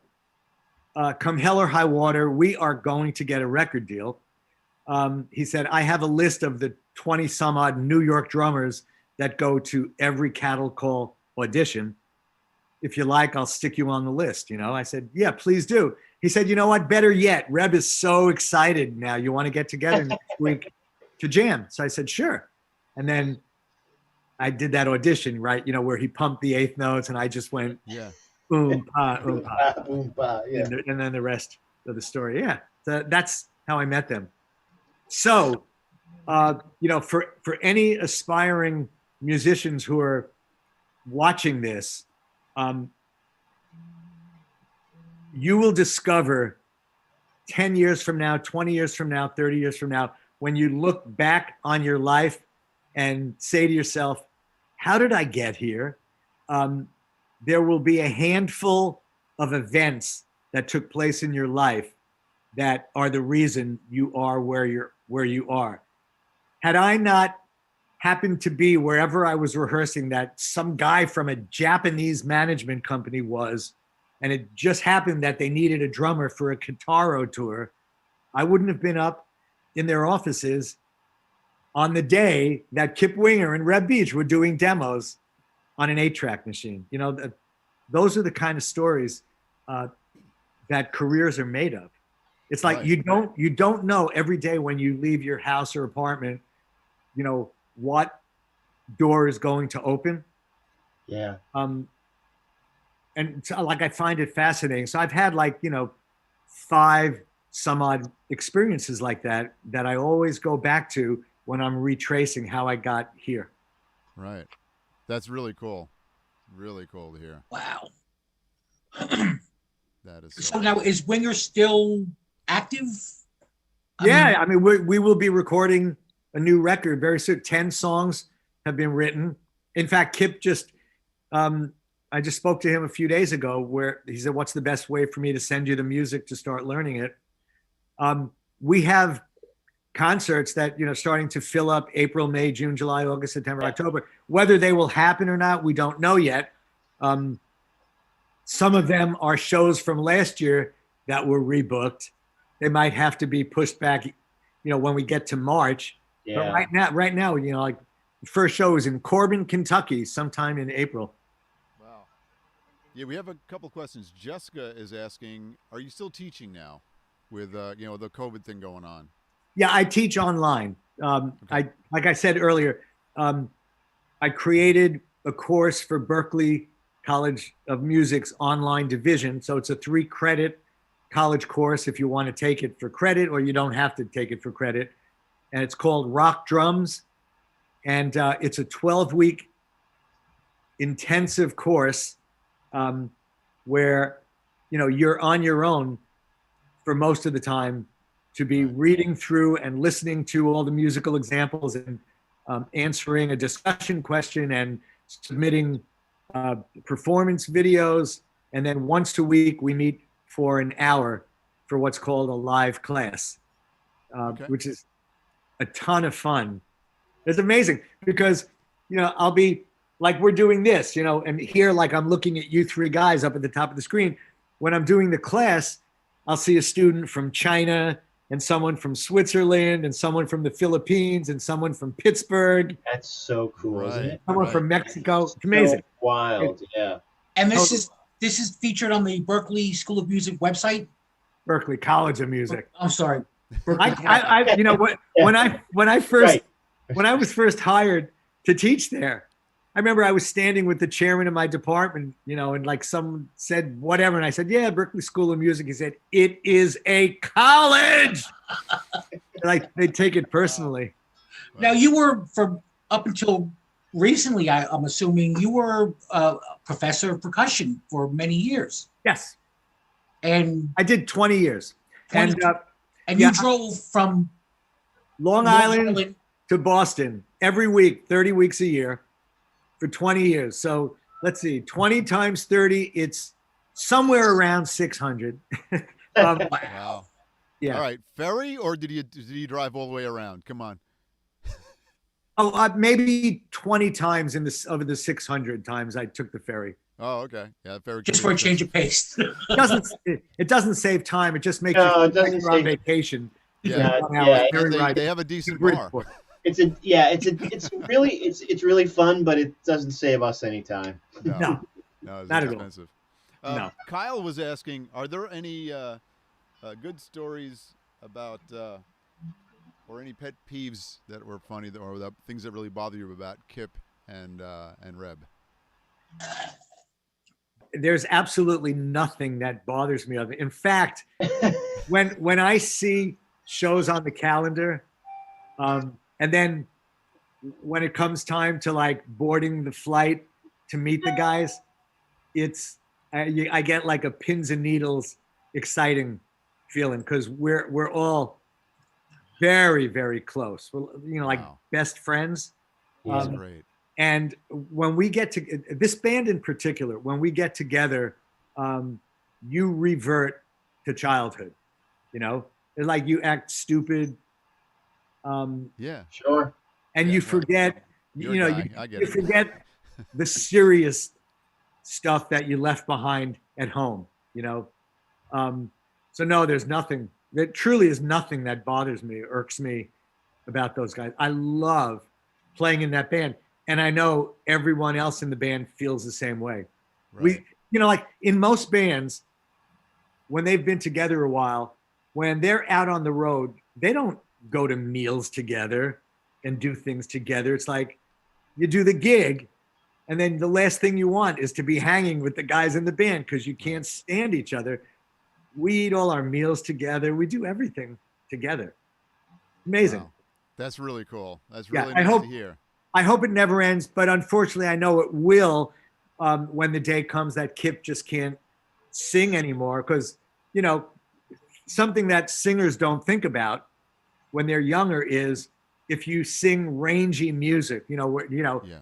come hell or high water, we are going to get a record deal. He said, I have a list of the 20 some odd New York drummers that go to every cattle call audition. If you like, I'll stick you on the list. I said, yeah, please do. He said, you know what? Better yet, Reb is so excited now. You want to get together next week to jam? So I said, sure. And then I did that audition, right? Where he pumped the 8th notes, and I just went, yeah, boom, pa, yeah. And then the rest of the story. Yeah. So that's how I met them. So, for any aspiring musicians who are watching this, you will discover 10 years from now, 20 years from now, 30 years from now, when you look back on your life and say to yourself, how did I get here? There will be a handful of events that took place in your life that are the reason you are where you are. Had I not happened to be wherever I was rehearsing that some guy from a Japanese management company was, and it just happened that they needed a drummer for a Kitaro tour, I wouldn't have been up in their offices on the day that Kip Winger and Reb Beach were doing demos on an 8-track machine. Those are the kind of stories that careers are made of. It's like, right. you don't know every day when you leave your house or apartment, what door is going to open. Yeah. And so, I find it fascinating. So I've had 5 some odd experiences like that I always go back to when I'm retracing how I got here. Right. That's really cool. Really cool to hear. Wow. That is so now, is Winger still active? I mean, we will be recording a new record very soon. 10 songs have been written. In fact, Kip I just spoke to him a few days ago where he said, what's the best way for me to send you the music to start learning it? We have concerts that, starting to fill up April, May, June, July, August, September, October. Whether they will happen or not, we don't know yet. Some of them are shows from last year that were rebooked. They might have to be pushed back, when we get to March. Yeah. But right now, like the first show is in Corbin, Kentucky, sometime in April. Wow. Yeah, we have a couple questions. Jessica is asking, are you still teaching now with, the COVID thing going on? Yeah, I teach online. Okay. Like I said earlier, I created a course for Berklee College of Music's online division. So it's a 3-credit college course if you want to take it for credit, or you don't have to take it for credit. And it's called Rock Drums. And it's a 12-week intensive course where, you're on your own for most of the time, to be reading through and listening to all the musical examples and answering a discussion question and submitting performance videos. And then once a week, we meet for an hour for what's called a live class, which is a ton of fun. It's amazing because, I'll be like, we're doing this, and here, like I'm looking at you 3 guys up at the top of the screen. When I'm doing the class, I'll see a student from China and someone from Switzerland and someone from the Philippines and someone from Pittsburgh. That's so cool, isn't it? Someone from Mexico. It's amazing. So wild, yeah. And this is featured on the Berklee School of Music website. Berklee College of Music. I'm sorry. When I was first hired to teach there, I remember I was standing with the chairman of my department, and like someone said whatever, and I said, "Yeah, Berklee School of Music." He said, "It is a college." Like they take it personally. Now you were up until recently, I'm assuming you were a professor of percussion for many years. Yes, and I did 20 years. And you drove from Long Island to Boston every week, 30 weeks a year for 20 years. So let's see, 20 times 30, it's somewhere around 600. Wow. Yeah. All right. Ferry, or did you drive all the way around? Come on. Maybe 20 times over the 600 times I took the ferry. Oh, okay. Yeah, ferry. Just for a change of pace. It doesn't save time. It just makes you feel like you're on vacation. Yeah. They have a decent bar. It's really fun, but it doesn't save us any time. No, it's not expensive. at all. No. Kyle was asking, are there any good stories about or any pet peeves that were funny, or the things that really bother you about Kip and Reb? There's absolutely nothing that bothers me. In fact, when I see shows on the calendar, and then when it comes time to like boarding the flight to meet the guys, I get like a pins and needles exciting feeling, because we're all very, very close. We're, like best friends. That's great. And when we get to this band in particular, when we get together, you revert to childhood. It's like you act stupid. Yeah, sure. And you forget, you forget the serious stuff that you left behind at home. So no, there's nothing. There truly is nothing that bothers me, irks me about those guys. I love playing in that band, and I know everyone else in the band feels the same way. Right. Like in most bands, when they've been together a while, when they're out on the road, they don't go to meals together and do things together. It's like you do the gig, and then the last thing you want is to be hanging with the guys in the band because you can't stand each other. We eat all our meals together. We do everything together. Amazing. Wow. That's really cool. That's really nice to hear. I hope it never ends, but unfortunately I know it will when the day comes that Kip just can't sing anymore, because, something that singers don't think about when they're younger is if you sing rangy music,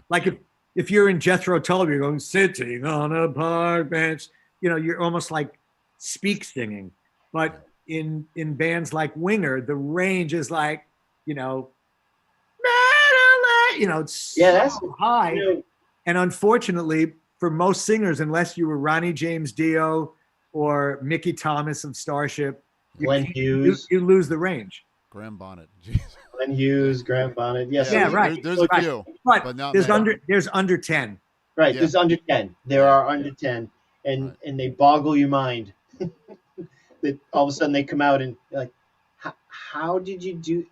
like if you're in Jethro Tull, you're going sitting on a park bench, you're almost like speak singing. But in bands like Winger, the range is like, it's so high. And unfortunately, for most singers, unless you were Ronnie James Dio or Mickey Thomas of Starship, you lose the range. Graham Bonnet. Jeez. Glenn Hughes, Graham Bonnet. Yes. Yeah, right. There's a Right. few, But not there's many. there's under 10. Right. Yeah. There's under 10. There Yeah. are under 10, and they boggle your mind. That all of a sudden they come out and you're like, how did you do?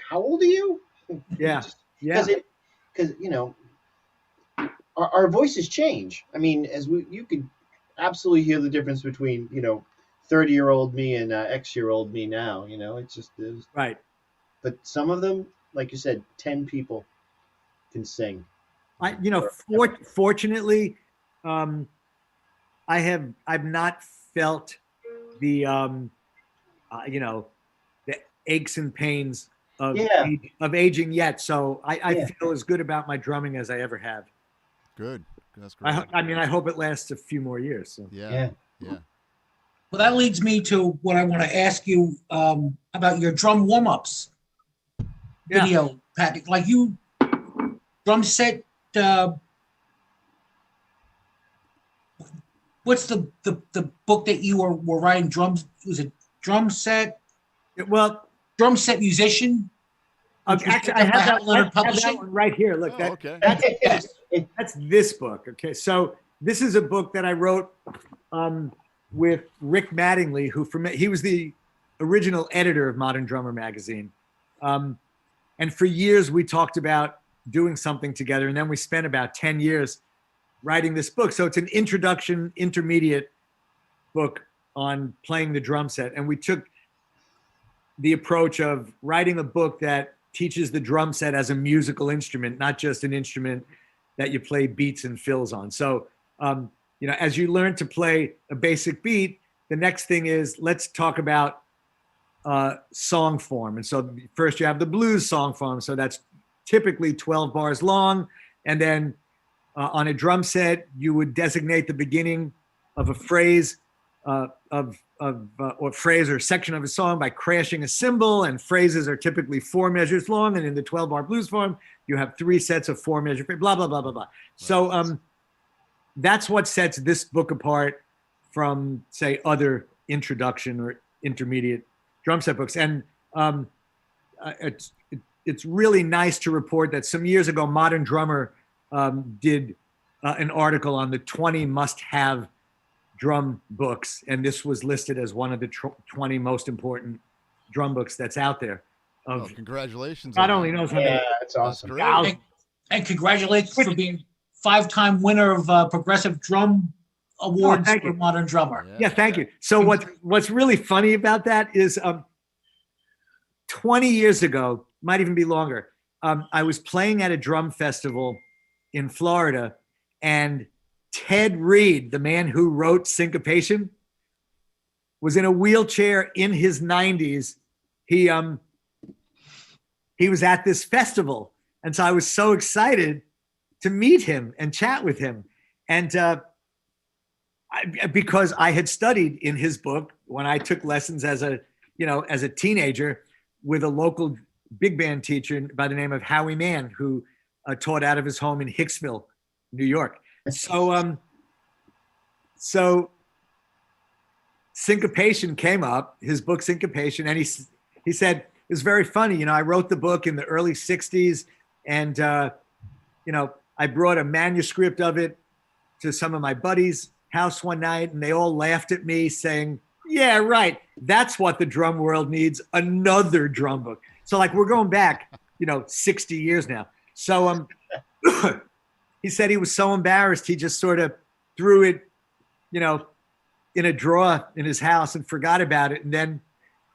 How old are you? Yeah. Yeah. Because our voices change. I mean, you could absolutely hear the difference between 30-year-old me and X-year-old me now. It's just Right. But some of them, like you said, 10 people can sing. Fortunately, I've not felt the the aches and pains of aging yet. So I feel as good about my drumming as I ever have. Good. That's great. I hope it lasts a few more years. So. Yeah. Well, that leads me to what I want to ask you about your drum warm-ups video, Pat. Like you drum set. What's the book that you were writing drums? Was it Drum Set? Well, Drum Set Musician. Actually, I have that one right here. Look, okay. That's this book. Okay, so this is a book that I wrote with Rick Mattingly, he was the original editor of Modern Drummer magazine, and for years we talked about doing something together, and then we spent about 10 years writing this book. So it's an introduction, intermediate book on playing the drum set, and we took the approach of writing a book that teaches the drum set as a musical instrument, not just an instrument that you play beats and fills on. So, as you learn to play a basic beat, the next thing is let's talk about song form. And so first you have the blues song form. So that's typically 12 bars long. And then on a drum set, you would designate the beginning of a phrase or phrase or section of a song by crashing a cymbal, and phrases are typically 4 measures long. And in the 12-bar blues form, you have 3 sets of 4 measure, blah, blah, blah, blah, blah. Right. So that's what sets this book apart from, say, other introduction or intermediate drum set books. And it's really nice to report that some years ago, Modern Drummer did an article on the 20 must-have drum books, and this was listed as one of the 20 most important drum books that's out there. Congratulations! God only knows how many. Yeah, that's awesome. And congratulations for being 5-time winner of Progressive Drum Awards for Modern Drummer. Yeah, thank you. So what's really funny about that is 20 years ago, might even be longer, I was playing at a drum festival in Florida, and Ted Reed, the man who wrote Syncopation, was in a wheelchair in his 90s. He was at this festival, and so I was so excited to meet him and chat with him. And because I had studied in his book when I took lessons as a teenager with a local big band teacher by the name of Howie Mann, who taught out of his home in Hicksville, New York. So Syncopation came up, his book Syncopation, and he said, it was very funny. I wrote the book in the early 60s, and I brought a manuscript of it to some of my buddies' house one night, and they all laughed at me saying, yeah, right, that's what the drum world needs, another drum book. So we're going back, 60 years now. So he said he was so embarrassed, he just sort of threw it, in a drawer in his house and forgot about it. And then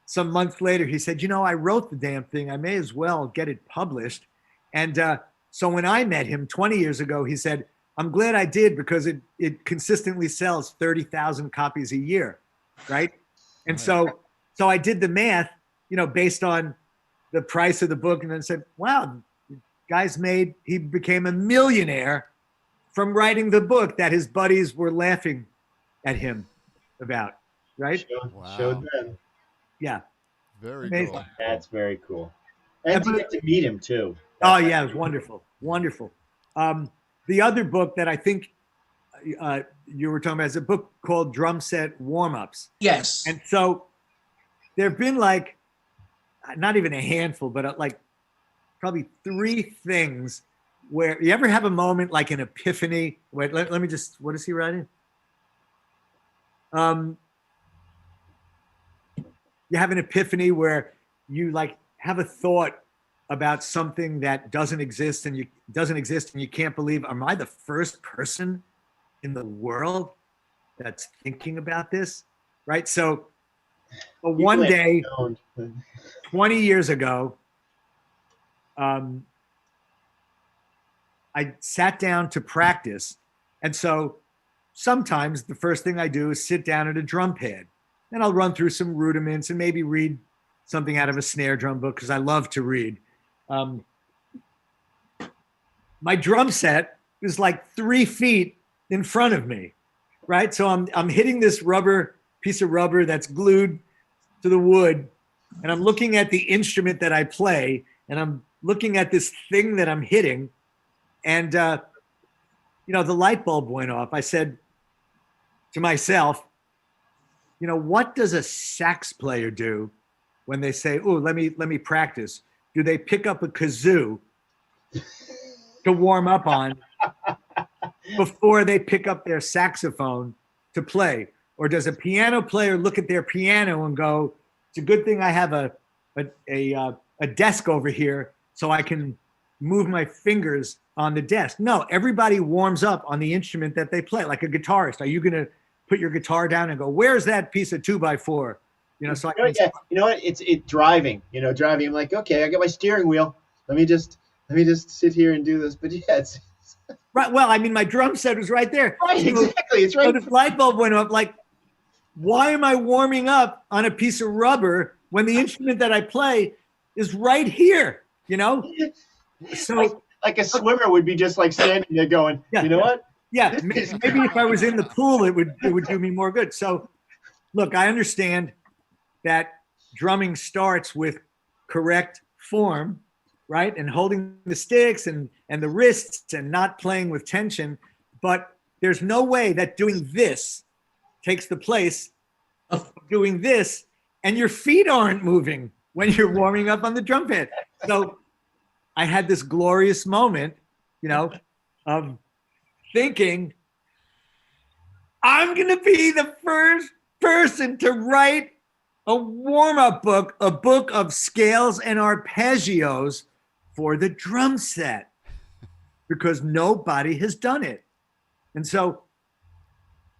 some months later, he said, I wrote the damn thing. I may as well get it published. And so when I met him 20 years ago, he said, I'm glad I did, because it consistently sells 30,000 copies a year, right? And so I did the math, based on the price of the book, and then said, wow, he became a millionaire from writing the book that his buddies were laughing at him about, right? Showed them. Yeah. Very amazing. cool. That's very cool. And to get to meet him too. Oh yeah, it was wonderful. Wonderful. The other book that I think you were talking about is a book called Drum Set Warm-Ups. Yes. And so there have been not even a handful, but like probably 3 things where you ever have a moment like an epiphany. Wait, let me just, what is he writing? You have an epiphany where you like have a thought about something that doesn't exist and you can't believe, am I the first person in the world that's thinking about this? Right. So one day, 20 years ago, I sat down to practice. And so sometimes the first thing I do is sit down at a drum pad and I'll run through some rudiments and maybe read something out of a snare drum book because I love to read. My drum set is like 3 feet in front of me, right? So I'm hitting this piece of rubber that's glued to the wood, and I'm looking at the instrument that I play, and I'm looking at this thing that I'm hitting, and the light bulb went off. I said to myself, what does a sax player do when they say, "Oh, let me practice"? Do they pick up a kazoo to warm up on before they pick up their saxophone to play? Or does a piano player look at their piano and go, "It's a good thing I have a desk over here so I can move my fingers on the desk"? No, everybody warms up on the instrument that they play. Like a guitarist, are you going to put your guitar down and go, "Where's that piece of 2x4"? So it's driving. Driving. I'm like, okay, I got my steering wheel. Let me just sit here and do this. But yeah, it's right. Well, I mean, my drum set was right there. Right, exactly. It's right. So the light bulb went up. Like, why am I warming up on a piece of rubber when the instrument that I play is right here? So like a swimmer would be just like standing there going, you know what? Yeah, maybe if I was in the pool, it would do me more good. So, look, I understand that drumming starts with correct form, right? And holding the sticks and the wrists and not playing with tension. But there's no way that doing this takes the place of doing this, and your feet aren't moving when you're warming up on the drum pad. So I had this glorious moment, of thinking, I'm going to be the first person to write a warm-up book, a book of scales and arpeggios for the drum set, because nobody has done it. And so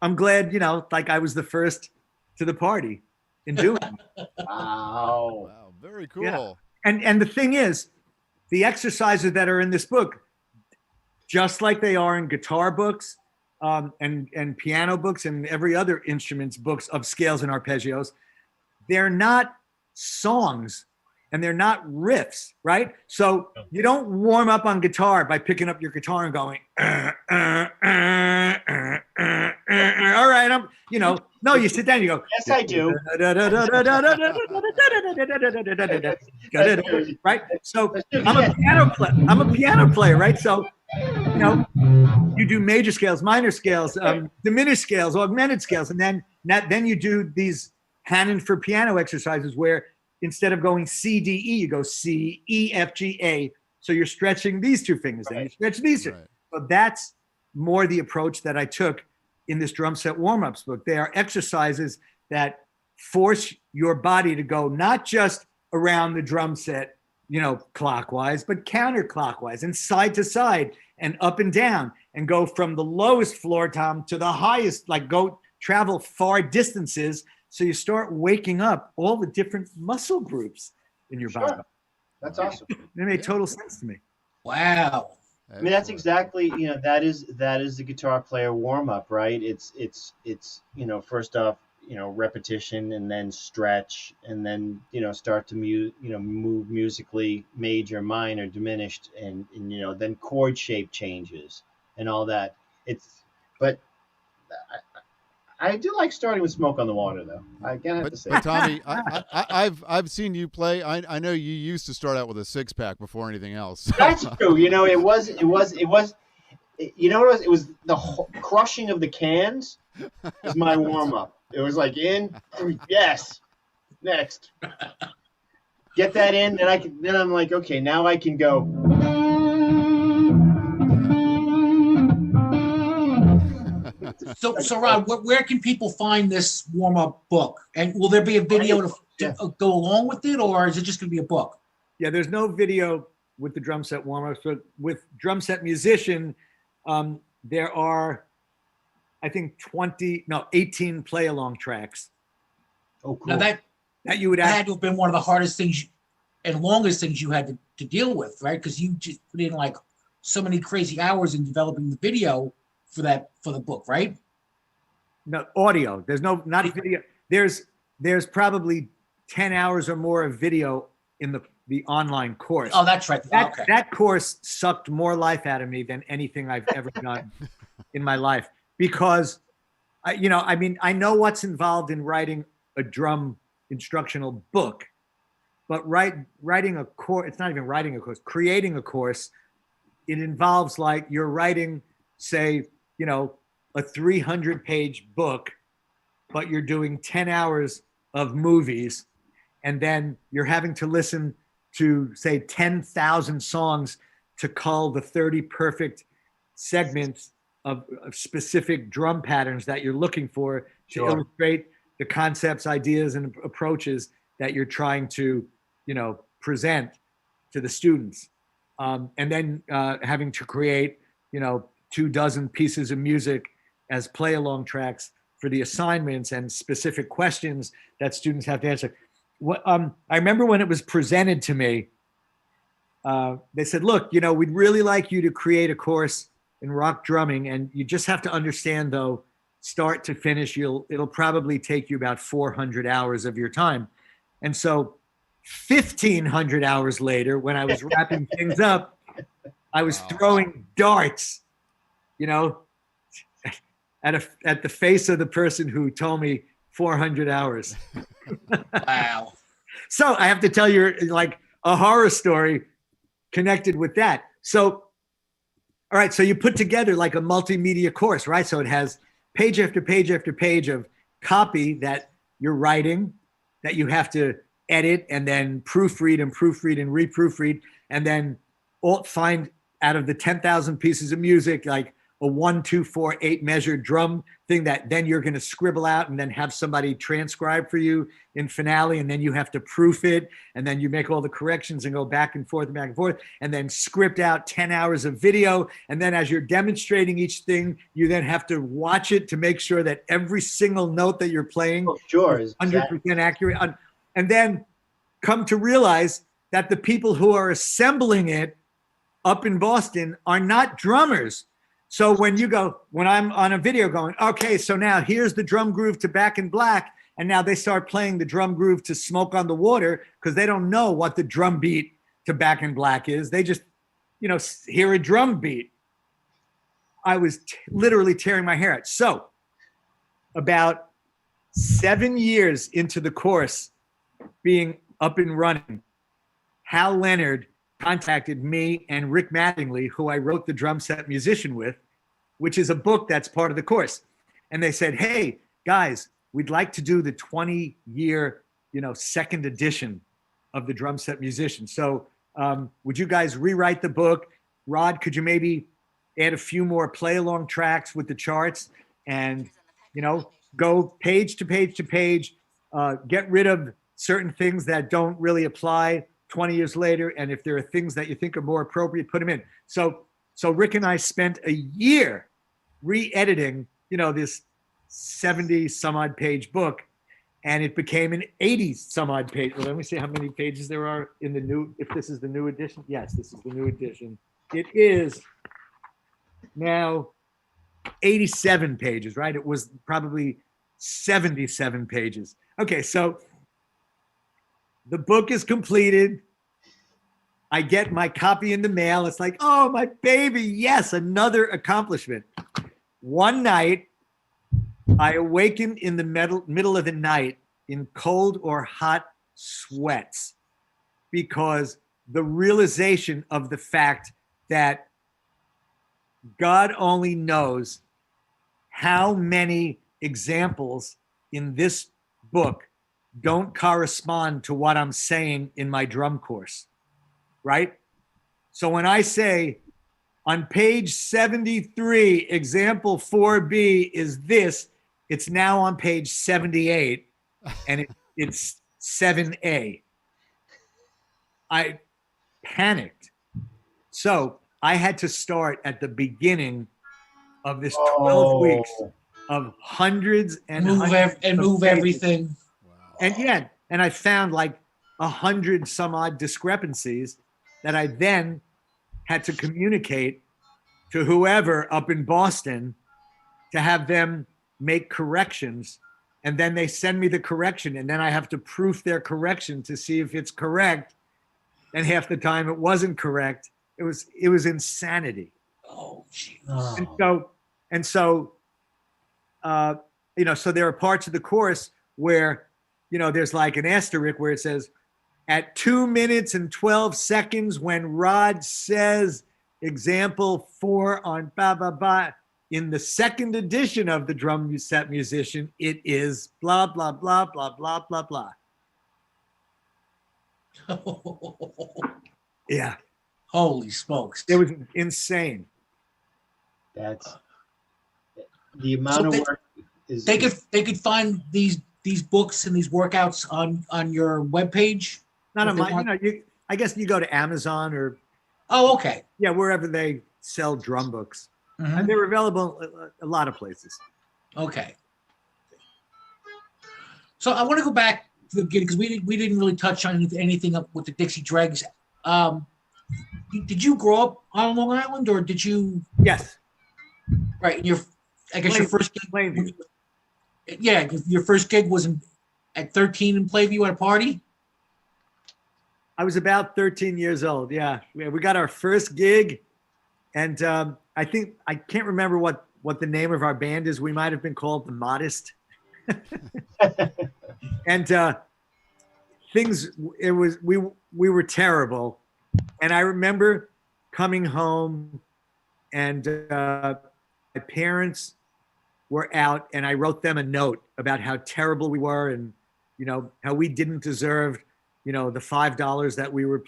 I'm glad, like I was the first to the party in doing it. Wow. Very cool. Yeah. And the thing is, the exercises that are in this book, just like they are in guitar books and piano books and every other instrument's books of scales and arpeggios, they're not songs and they're not riffs, right? So you don't warm up on guitar by picking up your guitar and going, all right, no, you sit down, you go, yes, I do. Right? So I'm a piano player, right? So, you do major scales, minor scales, diminished scales, augmented scales, and then you do these Halen for piano exercises where instead of going C, D, E, you go C, E, F, G, A. So you're stretching these 2 fingers, then you stretch these 2. Right. So that's more the approach that I took in this drum set warm-ups book. They are exercises that force your body to go not just around the drum set, clockwise, but counterclockwise and side to side and up and down, and go from the lowest floor tom to the highest, like travel far distances. So you start waking up all the different muscle groups in your body. That's awesome. It made total sense to me. Wow. I mean, that's exactly, that is the guitar player warm up, right? It's first off, repetition, and then stretch, and then, start to move musically, major, minor, diminished, and then chord shape changes and all that. But I do like starting with Smoke on the Water, though. I gotta have to say. But Tommy, I've seen you play. I know you used to start out with a 6-pack before anything else. That's true. It was. It was the crushing of the cans was my warm up. It was like yes, next. get that in, then I'm like, okay, now I can go. So Rod, where can people find this warm-up book? And will there be a video to go along with it, or is it just going to be a book? Yeah, there's no video with the drum set warm-ups, but with Drum Set Musician, there are, I think 18 play-along tracks. Oh, cool. Now that you would had to have been one of the hardest things and longest things you had to deal with, right? Because you just put in like so many crazy hours in developing the video for the book, right? No, audio. There's not video. There's probably 10 hours or more of video in the online course. Oh, that's right. That course sucked more life out of me than anything I've ever done in my life, because I know what's involved in writing a drum instructional book, but writing a course, it's not even writing a course, creating a course, it involves like you're writing, say, a 300-page book, but you're doing 10 hours of movies, and then you're having to listen to, say, 10,000 songs to cull the 30 perfect segments of specific drum patterns that you're looking for to illustrate the concepts, ideas, and approaches that you're trying to, present to the students. And then having to create, 24 pieces of music as play-along tracks for the assignments and specific questions that students have to answer. I remember when it was presented to me, they said, look, we'd really like you to create a course in rock drumming, and you just have to understand, though, start to finish, it'll probably take you about 400 hours of your time. And so 1,500 hours later, when I was wrapping things up, I was throwing darts, at the face of the person who told me 400 hours. Wow. So I have to tell you like a horror story connected with that. So, all right, so you put together like a multimedia course, right? So it has page after page after page of copy that you're writing, that you have to edit and then proofread and reproofread, and then find out of the 10,000 pieces of music, like a 1, 2, 4, 8 measured drum thing that then you're going to scribble out and then have somebody transcribe for you in Finale, and then you have to proof it, and then you make all the corrections and go back and forth, and then script out 10 hours of video, and then as you're demonstrating each thing, you then have to watch it to make sure that every single note that you're playing is 100% accurate, and then come to realize that the people who are assembling it up in Boston are not drummers. So when I'm on a video going, okay, so now here's the drum groove to Back in Black, and now they start playing the drum groove to Smoke on the Water because they don't know what the drum beat to Back in Black is. They just, hear a drum beat. I was literally tearing my hair out. So about 7 years into the course being up and running, Hal Leonard contacted me and Rick Mattingly, who I wrote the Drum Set Musician with, which is a book that's part of the course. And they said, hey, guys, we'd like to do the 20-year, second edition of the Drum Set Musician. So would you guys rewrite the book? Rod, could you maybe add a few more play-along tracks with the charts and, go page to page to page, get rid of certain things that don't really apply 20 years later, and if there are things that you think are more appropriate, put them in. So Rick and I spent a year re-editing, this 70 some odd page book, and it became an 80 some odd page. Well, let me see how many pages there are in the new, if this is the new edition. Yes, this is the new edition. It is now 87 pages, right? It was probably 77 pages. Okay, so the book is completed. I get my copy in the mail. It's like, oh, my baby. Yes, another accomplishment. One night, I awakened in the middle of the night in cold or hot sweats because the realization of the fact that God only knows how many examples in this book don't correspond to what I'm saying in my drum course, right? So when I say on page 73, example 4B is this, it's now on page 78 and it's 7A. I panicked. So I had to start at the beginning of this 12 weeks of hundreds and move pages. everything. Wow. And I found like 100 some odd discrepancies that I then had to communicate to whoever up in Boston to have them make corrections. And then they send me the correction, and then I have to proof their correction to see if it's correct. And half the time it wasn't correct. It was insanity. Oh, jeez. And so, so there are parts of the course where, there's like an asterisk where it says, at 2 minutes and 12 seconds, when Rod says example 4 on blah, blah, blah, in the second edition of the drum set musician, it is blah, blah, blah, blah, blah, blah, blah. Yeah. Holy smokes. It was insane. That's the amount of work is. They could find these books and these workouts on your webpage. Not on my, I guess you go to Amazon or. Oh, okay. Yeah, wherever they sell drum books. Mm-hmm. And they're available a lot of places. Okay. So I want to go back to the beginning because we didn't really touch on anything up with the Dixie Dregs. Did you grow up on Long Island, or did you? Yes. Right. Your first gig. Plainview. Yeah, your first gig was at 13 in Plainview at a party. I was about 13 years old. Yeah, we got our first gig, and I can't remember what the name of our band is. We might have been called the Modest. And we were terrible. And I remember coming home, and my parents were out, and I wrote them a note about how terrible we were, and how we didn't deserve the $5 that we were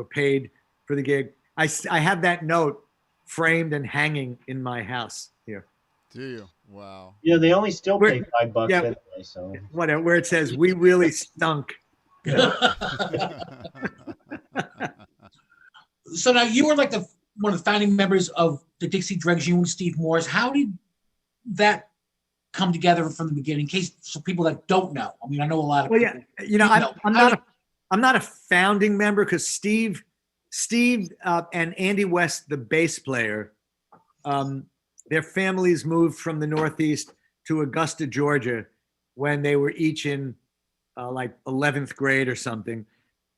paid for the gig. I have that note framed and hanging in my house here. Do you? Wow. They only still pay $5 anyway, so whatever, where it says we really stunk. So now you were like one of the founding members of the Dixie Dregs, you and Steve Morse. How did that come together from the beginning? In case for people that don't know, I mean, I know a lot of people. Yeah, I'm not a founding member because Steve and Andy West, the bass player, their families moved from the Northeast to Augusta, Georgia, when they were each in like 11th grade or something.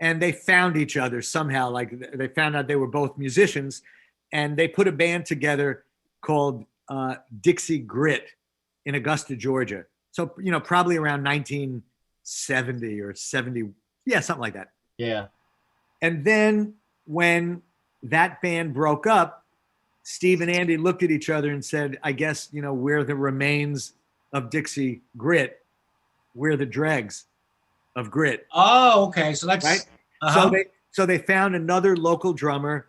And they found each other somehow. Like they found out they were both musicians, and they put a band together called Dixie Grit in Augusta, Georgia. So, probably around 1970 or 70. Yeah, something like that. Yeah. And then when that band broke up, Steve and Andy looked at each other and said, I guess, we're the remains of Dixie Grit. We're the dregs of Grit. Oh, okay. So that's right. So they found another local drummer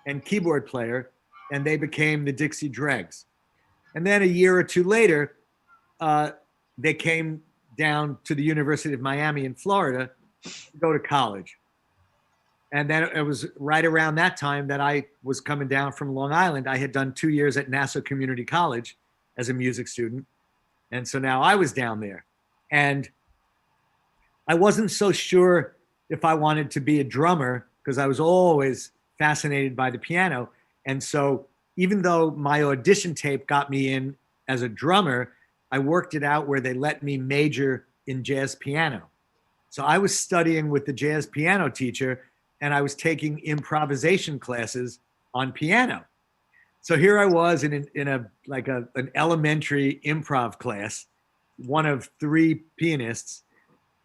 and keyboard player, and they became the Dixie Dregs. And then a year or two later, they came down to the University of Miami in Florida to go to college. And then it was right around that time that I was coming down from Long Island. I had done 2 years at Nassau Community College as a music student. And so now I was down there. And I wasn't so sure if I wanted to be a drummer because I was always fascinated by the piano. And so even though my audition tape got me in as a drummer, I worked it out where they let me major in jazz piano. So I was studying with the jazz piano teacher, and I was taking improvisation classes on piano. So here I was in an elementary improv class, one of 3 pianists,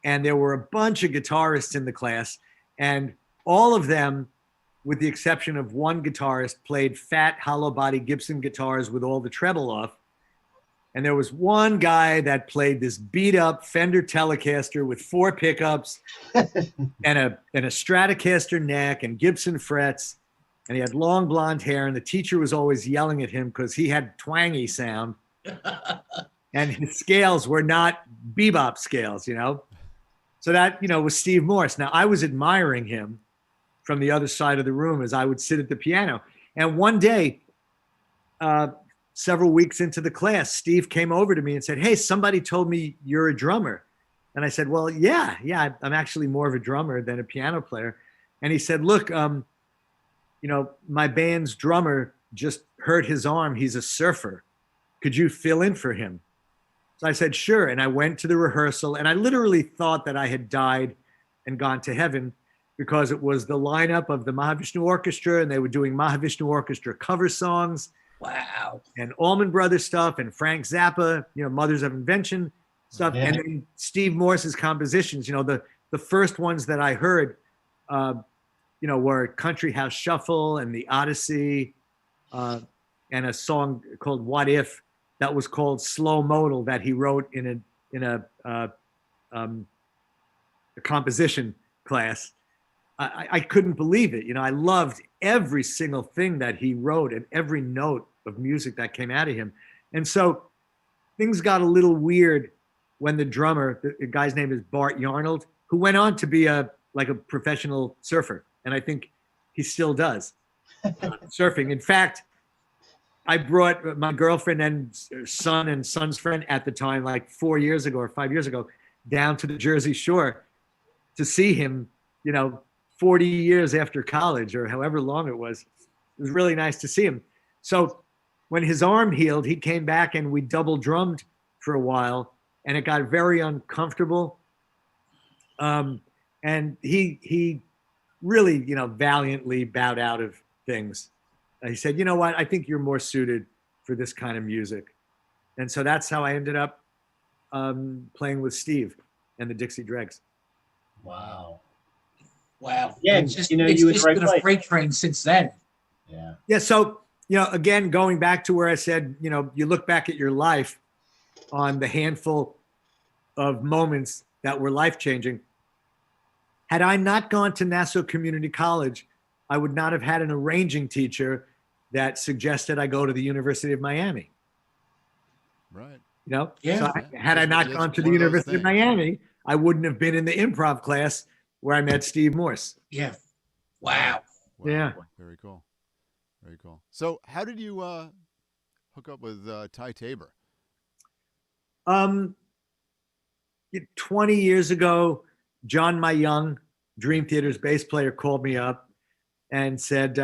and there were a bunch of guitarists in the class, and all of them, with the exception of one guitarist, played fat hollow body Gibson guitars with all the treble off. And there was one guy that played this beat up Fender Telecaster with 4 pickups and a Stratocaster neck and Gibson frets. And he had long blonde hair. And the teacher was always yelling at him because he had twangy sound. And his scales were not bebop scales, you know? So that, you know, was Steve Morse. Now I was admiring him from the other side of the room as I would sit at the piano. And one day, several weeks into the class, Steve came over to me and said, "Hey, somebody told me you're a drummer." And I said, "Well, yeah, I'm actually more of a drummer than a piano player." And he said, "Look, you know, my band's drummer just hurt his arm. He's a surfer. Could you fill in for him?" So I said, "Sure." And I went to the rehearsal, and I literally thought that I had died and gone to heaven, because it was the lineup of the Mahavishnu Orchestra, and they were doing Mahavishnu Orchestra cover songs. Wow. And Allman Brothers stuff, and Frank Zappa, you know, Mothers of Invention stuff. Yeah. And then Steve Morse's compositions, you know, the first ones that I heard, you know, were Country House Shuffle and The Odyssey, and a song called What If that was called Slow Modal that he wrote in a composition class. I couldn't believe it. You know, I loved every single thing that he wrote and every note of music that came out of him. And so things got a little weird when the drummer, the guy's name is Bart Yarnold, who went on to be a professional surfer. And I think he still does surfing. In fact, I brought my girlfriend and son's friend at the time, like 4 years ago or 5 years ago, down to the Jersey Shore to see him, you know, 40 years after college or however long it was. It was really nice to see him. So when his arm healed, he came back and we double drummed for a while, and it got very uncomfortable. And he really, you know, valiantly bowed out of things. He said, "You know what? I think you're more suited for this kind of music." And so that's how I ended up playing with Steve and the Dixie Dregs. Wow. Wow. Yeah, It's just, you know, it's you were in just the right been a place. freight train since then. Yeah. Yeah. So, you know, again, going back to where I said, you know, you look back at your life on the handful of moments that were life-changing. Had I not gone to Nassau Community College, I would not have had an arranging teacher that suggested I go to the University of Miami. Right. You know, Yeah. so had I not It's gone to one the of those University of things. Miami, I wouldn't have been in the improv class where I met Steve Morse. Yeah. Wow. Wow. Yeah. Very cool. Very cool. So how did you hook up with Ty Tabor? 20 years ago, John Myung, Dream Theater's bass player, called me up and said,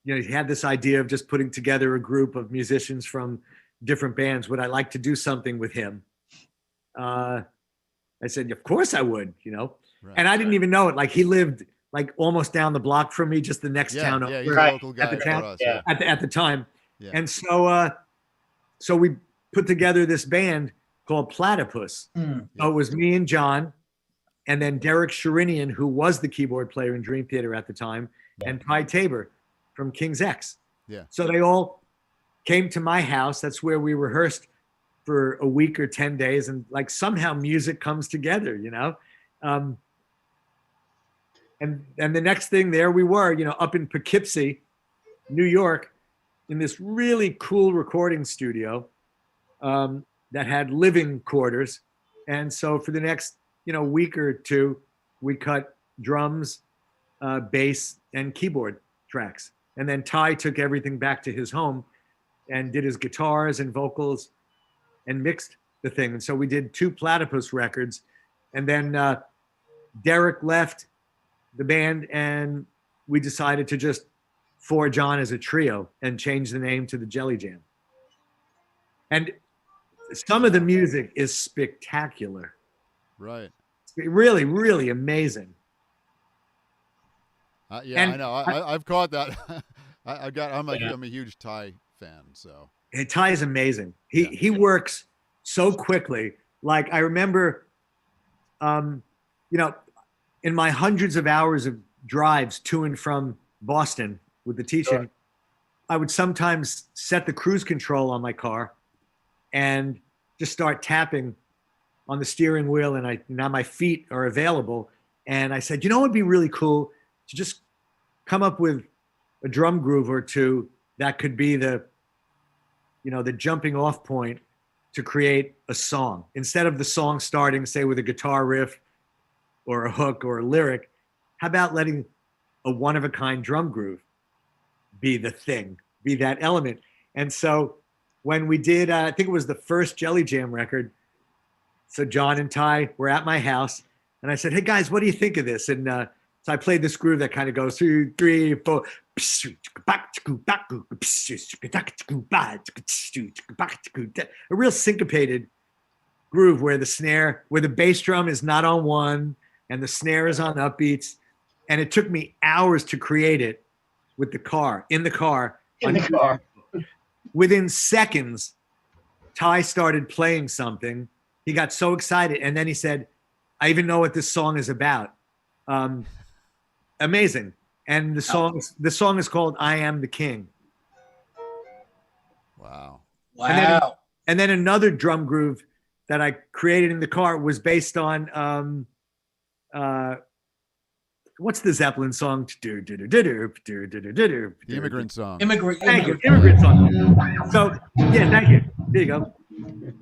you know, he had this idea of just putting together a group of musicians from different bands. Would I like to do something with him? I said, of course I would, you know. Right. And I didn't even know it. Like, he lived like almost down the block from me, just the next town Yeah, over. he's a Right. local guy At the for town- us. yeah. at the time. Yeah. And so we put together this band called Platypus. Mm. So it was me and John, and then Derek Sherinian, who was the keyboard player in Dream Theater at the time, and Ty Tabor from King's X. Yeah. So they all came to my house. That's where we rehearsed for a week or 10 days, and like somehow music comes together, you know. And the next thing, there we were, you know, up in Poughkeepsie, New York, in this really cool recording studio that had living quarters. And so for the next, you know, week or two, we cut drums, bass, and keyboard tracks. And then Ty took everything back to his home and did his guitars and vocals and mixed the thing. And so we did 2 Platypus records. And then Derek left the band, and we decided to just forge on as a trio and change the name to the Jelly Jam. And some of the music is spectacular. Right. Really, really amazing. Yeah, And I know. I've caught that. I'm a huge Ty fan. So Hey, Ty is amazing. Yeah. He works so quickly. Like, I remember, you know, in my hundreds of hours of drives to and from Boston with the teaching, Sure. I would sometimes set the cruise control on my car and just start tapping on the steering wheel, and now my feet are available. And I said, you know, it'd be really cool to just come up with a drum groove or two that could be the jumping off point to create a song. Instead of the song starting, say, with a guitar riff or a hook or a lyric, how about letting a one-of-a-kind drum groove be the thing, be that element? And so when we did, I think it was the first Jelly Jam record, so John and Ty were at my house, and I said, hey guys, what do you think of this? And so I played this groove that kind of goes 2, 3, 4. A real syncopated groove where the bass drum is not on one and the snare is on upbeats. And it took me hours to create it in the car. Within seconds, Ty started playing something. He got so excited. And then he said, I even know what this song is about. Amazing. And the song is called I Am the King. Wow. And then another drum groove that I created in the car was based on what's the Zeppelin song? The Immigrant Song. Thank you. Immigrant Song. So yeah, thank you. There you go.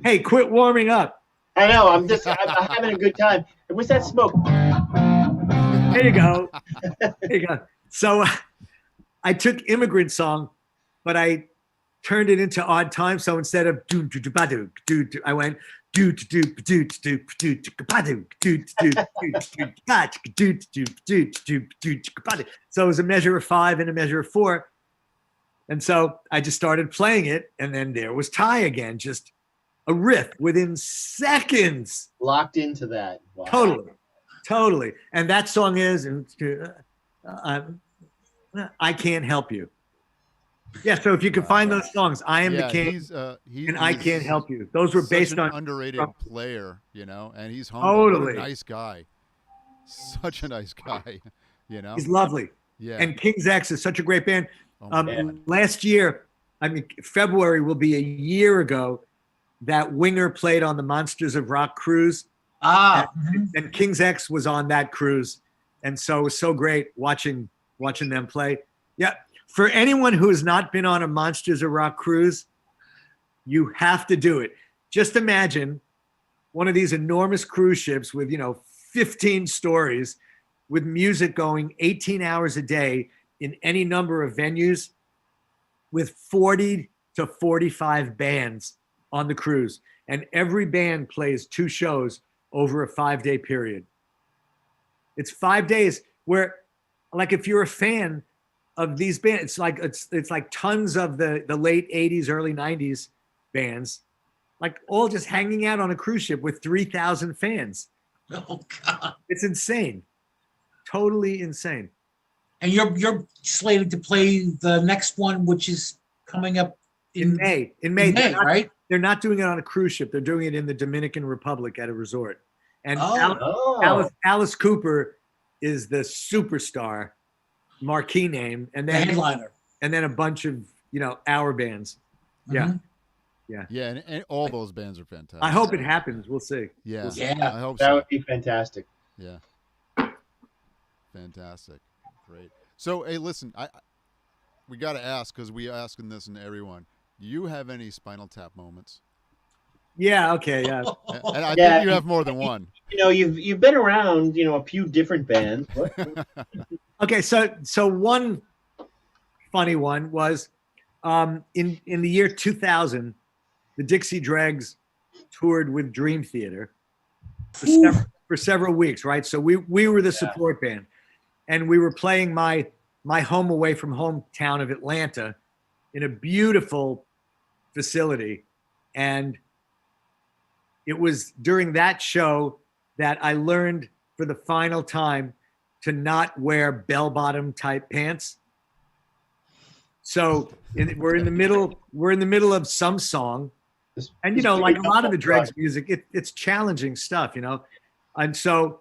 Hey, quit warming up. I know. I'm having a good time. And what's that smoke? There you go. There you go. So I took Immigrant Song, but I turned it into odd time. So instead of I went so it was a measure of 5 and a measure of 4. And so I just started playing it, and then there was Ty again, just a riff within seconds. Locked into that. Wow. Totally. And that song is I Can't Help You. Yeah, so if you can find those songs, I Am the King and I Can't Help You. Those were based on underrated player, and he's humble. Totally. Nice guy. Such a nice guy, He's lovely. Yeah. And King's X is such a great band. Oh, last year, February will be a year ago that Winger played on the Monsters of Rock cruise. And King's X was on that cruise. And so it was so great watching them play. Yeah. For anyone who has not been on a Monsters of Rock cruise, you have to do it. Just imagine one of these enormous cruise ships with, 15 stories with music going 18 hours a day in any number of venues with 40 to 45 bands on the cruise. And every band plays 2 shows over a 5-day period. It's 5 days where, like, if you're a fan of these bands, it's like tons of the late 80s, early 90s bands, like all just hanging out on a cruise ship with 3,000 fans. Oh God. It's insane. Totally insane. And you're slated to play the next one, which is coming up in May. Right? They're not doing it on a cruise ship. They're doing it in the Dominican Republic at a resort. And Alice Cooper is the superstar, marquee name, and then the headliner, and then a bunch of our bands. Mm-hmm. Yeah, and all those bands are fantastic. I hope it happens. We'll see. Yeah, we'll see. I hope that so. would be fantastic. Yeah, fantastic, great. So, hey, listen, we got to ask, because we asking this in everyone. Do you have any Spinal Tap moments? Yeah. Okay. Yeah. And I think you have more than one. You've been around, a few different bands. Okay. So one funny one was in the year 2000, the Dixie Dregs toured with Dream Theater for several weeks, right? So we were the support band, and we were playing my home away from hometown of Atlanta in a beautiful facility. And it was during that show that I learned for the final time to not wear bell-bottom type pants. So we're in the middle of some song, and like a lot of the Dregs music, it's challenging stuff, and so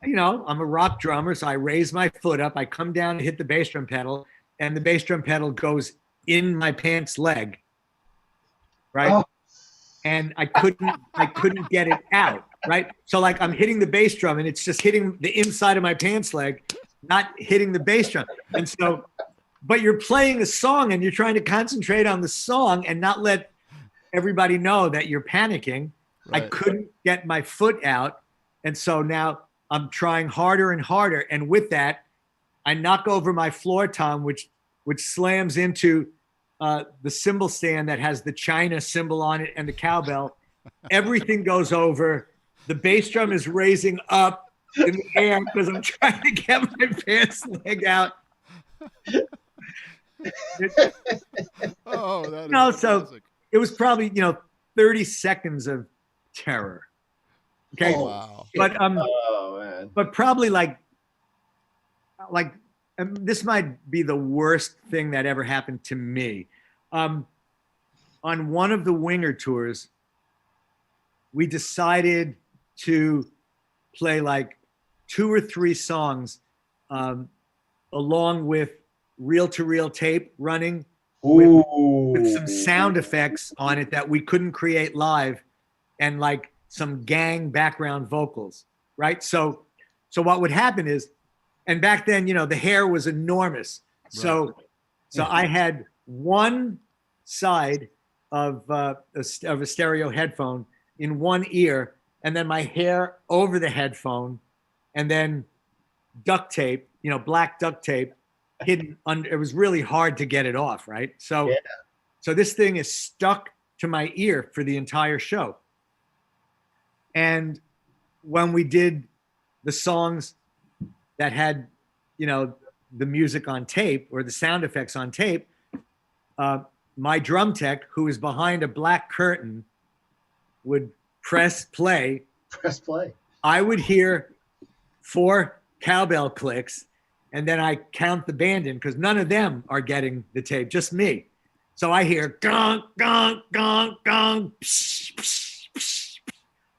I'm a rock drummer, so I raise my foot up, I come down to hit the bass drum pedal, and the bass drum pedal goes in my pants leg, right? and I couldn't get it out, right? So like I'm hitting the bass drum and it's just hitting the inside of my pants leg, not hitting the bass drum. And so, but you're playing a song and you're trying to concentrate on the song and not let everybody know that you're panicking. Right. I couldn't get my foot out. And so now I'm trying harder and harder. And with that, I knock over my floor tom, which slams into the cymbal stand that has the China symbol on it and the cowbell. Everything goes over. The bass drum is raising up in the air because I'm trying to get my pants leg out. Oh, that is no, so it was probably 30 seconds of terror. Okay, oh, wow. But oh man, but probably like this might be the worst thing that ever happened to me. On one of the Winger tours, we decided to play like 2 or 3 songs along with reel-to-reel tape running with some sound effects on it that we couldn't create live, and like some gang background vocals, right? So what would happen is, and back then, the hair was enormous. So I had one side of a stereo headphone in one ear, and then my hair over the headphone, and then duct tape, black duct tape hidden under. It was really hard to get it off, right? So this thing is stuck to my ear for the entire show. And when we did the songs that had, the music on tape or the sound effects on tape, my drum tech, who is behind a black curtain, would press play. Press play. I would hear 4 cowbell clicks, and then I count the band in because none of them are getting the tape, just me. So I hear gong, gong, gong, gong, psh, psh, psh.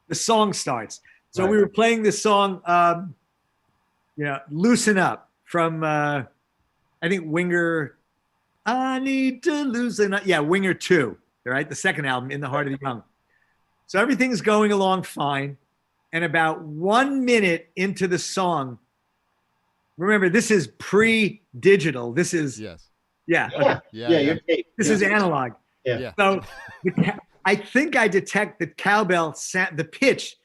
The song starts. So we were playing this song, Loosen Up from, I think Winger, I Need to Loosen Up. Yeah, Winger 2, right? The second album, In the Heart of the Young. So everything's going along fine. And about 1 minute into the song, remember, this is pre-digital. This is, your tape. This is analog. Yeah. So I think I detect the cowbell sound, the pitch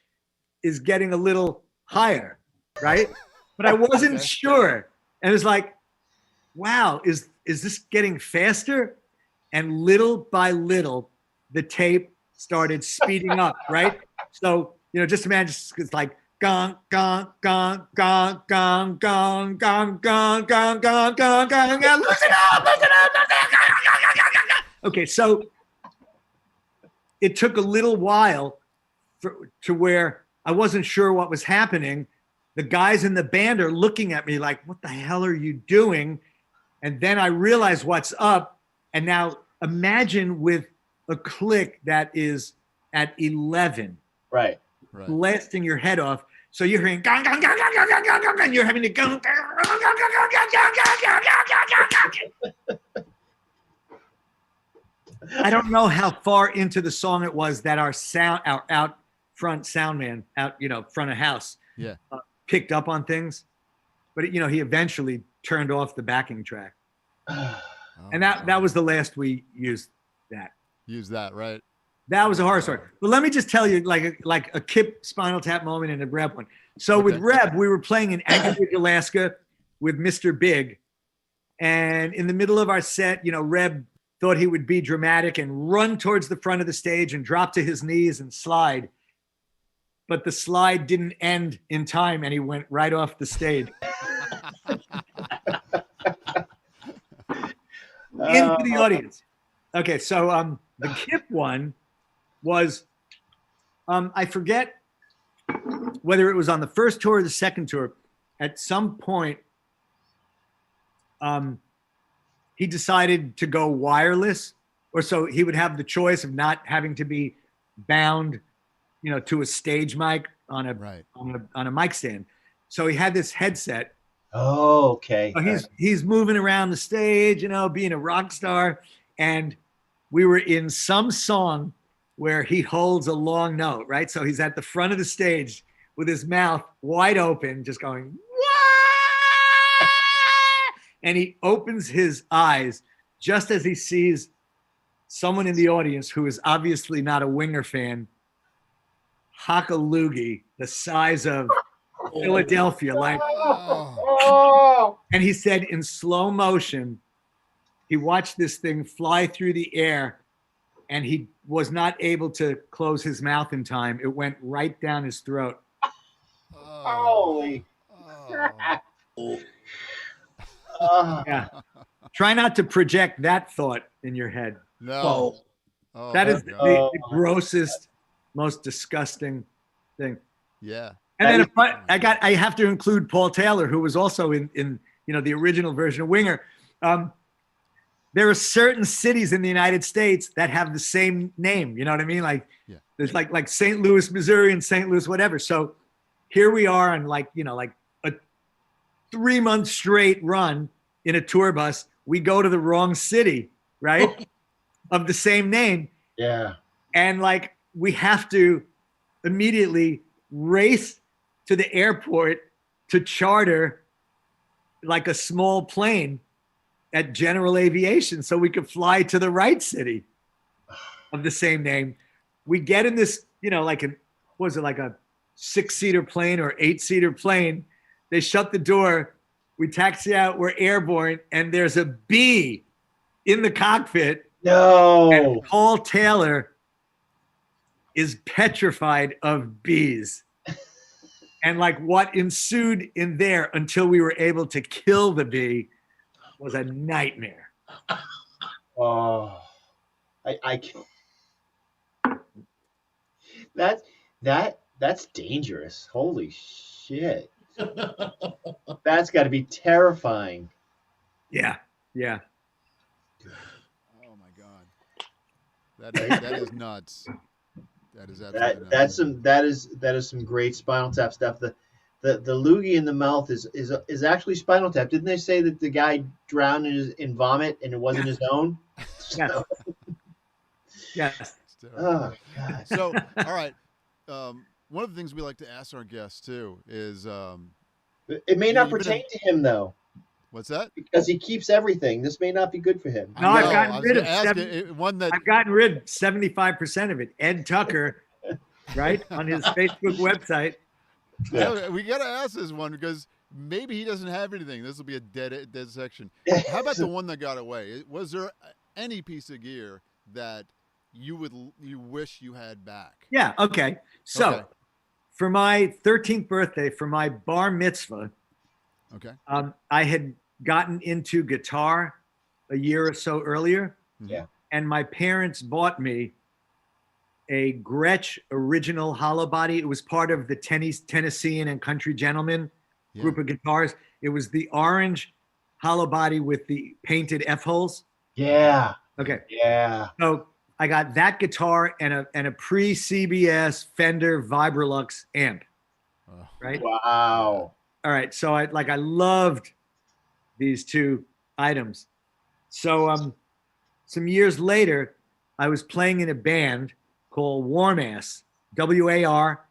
is getting a little higher, right? But I wasn't sure. And it was like, wow, is this getting faster? And little by little, the tape started speeding up, right? So, just imagine it's like gong, gong, gong, gong, gong, gong, gong, gong, gong, gong, gong, gong, listen up, listen up, listen up. Okay, so it took a little while to where I wasn't sure what was happening. The guys in the band are looking at me like, what the hell are you doing? And then I realized what's up. And now imagine with a click that is at 11. Right. Blasting your head off. So you're hearing gong, gong, gong, gong, gong, gong, gong, and you're having to gong, gong, gong, gong, gong, gong, gong, gong, gong, gong, gong. I don't know how far into the song it was that our out front sound man front of house picked up on things, but he eventually turned off the backing track. And that was the last we used that. Use that, right? That was a horror story. But let me just tell you like a Kip Spinal Tap moment and a Reb one. So with Reb, we were playing in Anchorage, Alaska with Mr. Big. And in the middle of our set, Reb thought he would be dramatic and run towards the front of the stage and drop to his knees and slide. But the slide didn't end in time and he went right off the stage. Into the audience. Okay, so the Kip one was, I forget whether it was on the first tour or the second tour. At some point, he decided to go wireless, or so he would have the choice of not having to be bound, to a stage mic on a mic stand. So he had this headset. Oh, okay. So he's moving around the stage, being a rock star, and we were in some song where he holds a long note, right? So he's at the front of the stage with his mouth wide open, just going, "Wah!" And he opens his eyes just as he sees someone in the audience who is obviously not a Winger fan hock a loogie the size of Philadelphia, like, Oh. and he said in slow motion, he watched this thing fly through the air and he was not able to close his mouth in time. It went right down his throat. Holy crap. Yeah. Try not to project that thought in your head. No. Oh, That is my the God. grossest, most disgusting thing. Yeah. And then I have to include Paul Taylor, who was also in the original version of Winger. There are certain cities in the United States that have the same name. You know what I mean? Like, Yeah. there's like St. Louis, Missouri, and St. Louis, whatever. So here we are on like a 3-month straight run in a tour bus. We go to the wrong city, right? Of the same name. Yeah. And like, we have to immediately race to the airport to charter like a small plane at General Aviation so we could fly to the right city of the same name. We get in this, like a 6-seater plane or 8-seater plane. They shut the door. We taxi out. We're airborne, and there's a bee in the cockpit. No. And Paul Taylor is petrified of bees. And like what ensued in there until we were able to kill the bee was a nightmare. Oh, I can't. That's dangerous. Holy shit. That's got to be terrifying. Yeah. Yeah. Oh my God. That is nuts. That is absolutely nuts. That is some great Spinal Tap stuff. The loogie in the mouth is actually Spinal Tap. Didn't they say that the guy drowned in vomit and it wasn't his own? Yes. Yes. Oh, God. So, all right. One of the things we like to ask our guests too is, it may not pertain to him though. What's that? Because he keeps everything. This may not be good for him. No, I've gotten rid of I've gotten rid 75% of it. Ed Tucker, right, on his Facebook website. Yeah. We got to ask this one because maybe he doesn't have anything. This will be a dead section. How about the one that got away? Was there any piece of gear that you wish you had back? Yeah. Okay. So, for my 13th birthday, for my bar mitzvah, I had gotten into guitar a year or so earlier. Yeah. And my parents bought me a Gretsch original hollow body. It was part of the Tennessean and Country Gentleman group of guitars. It was the orange hollow body with the painted F holes. Yeah. Okay. Yeah. So I got that guitar and a pre-CBS Fender Vibrolux amp. Right. Wow. All right. So I loved these two items. So some years later, I was playing in a band called Warmass, WARMASS,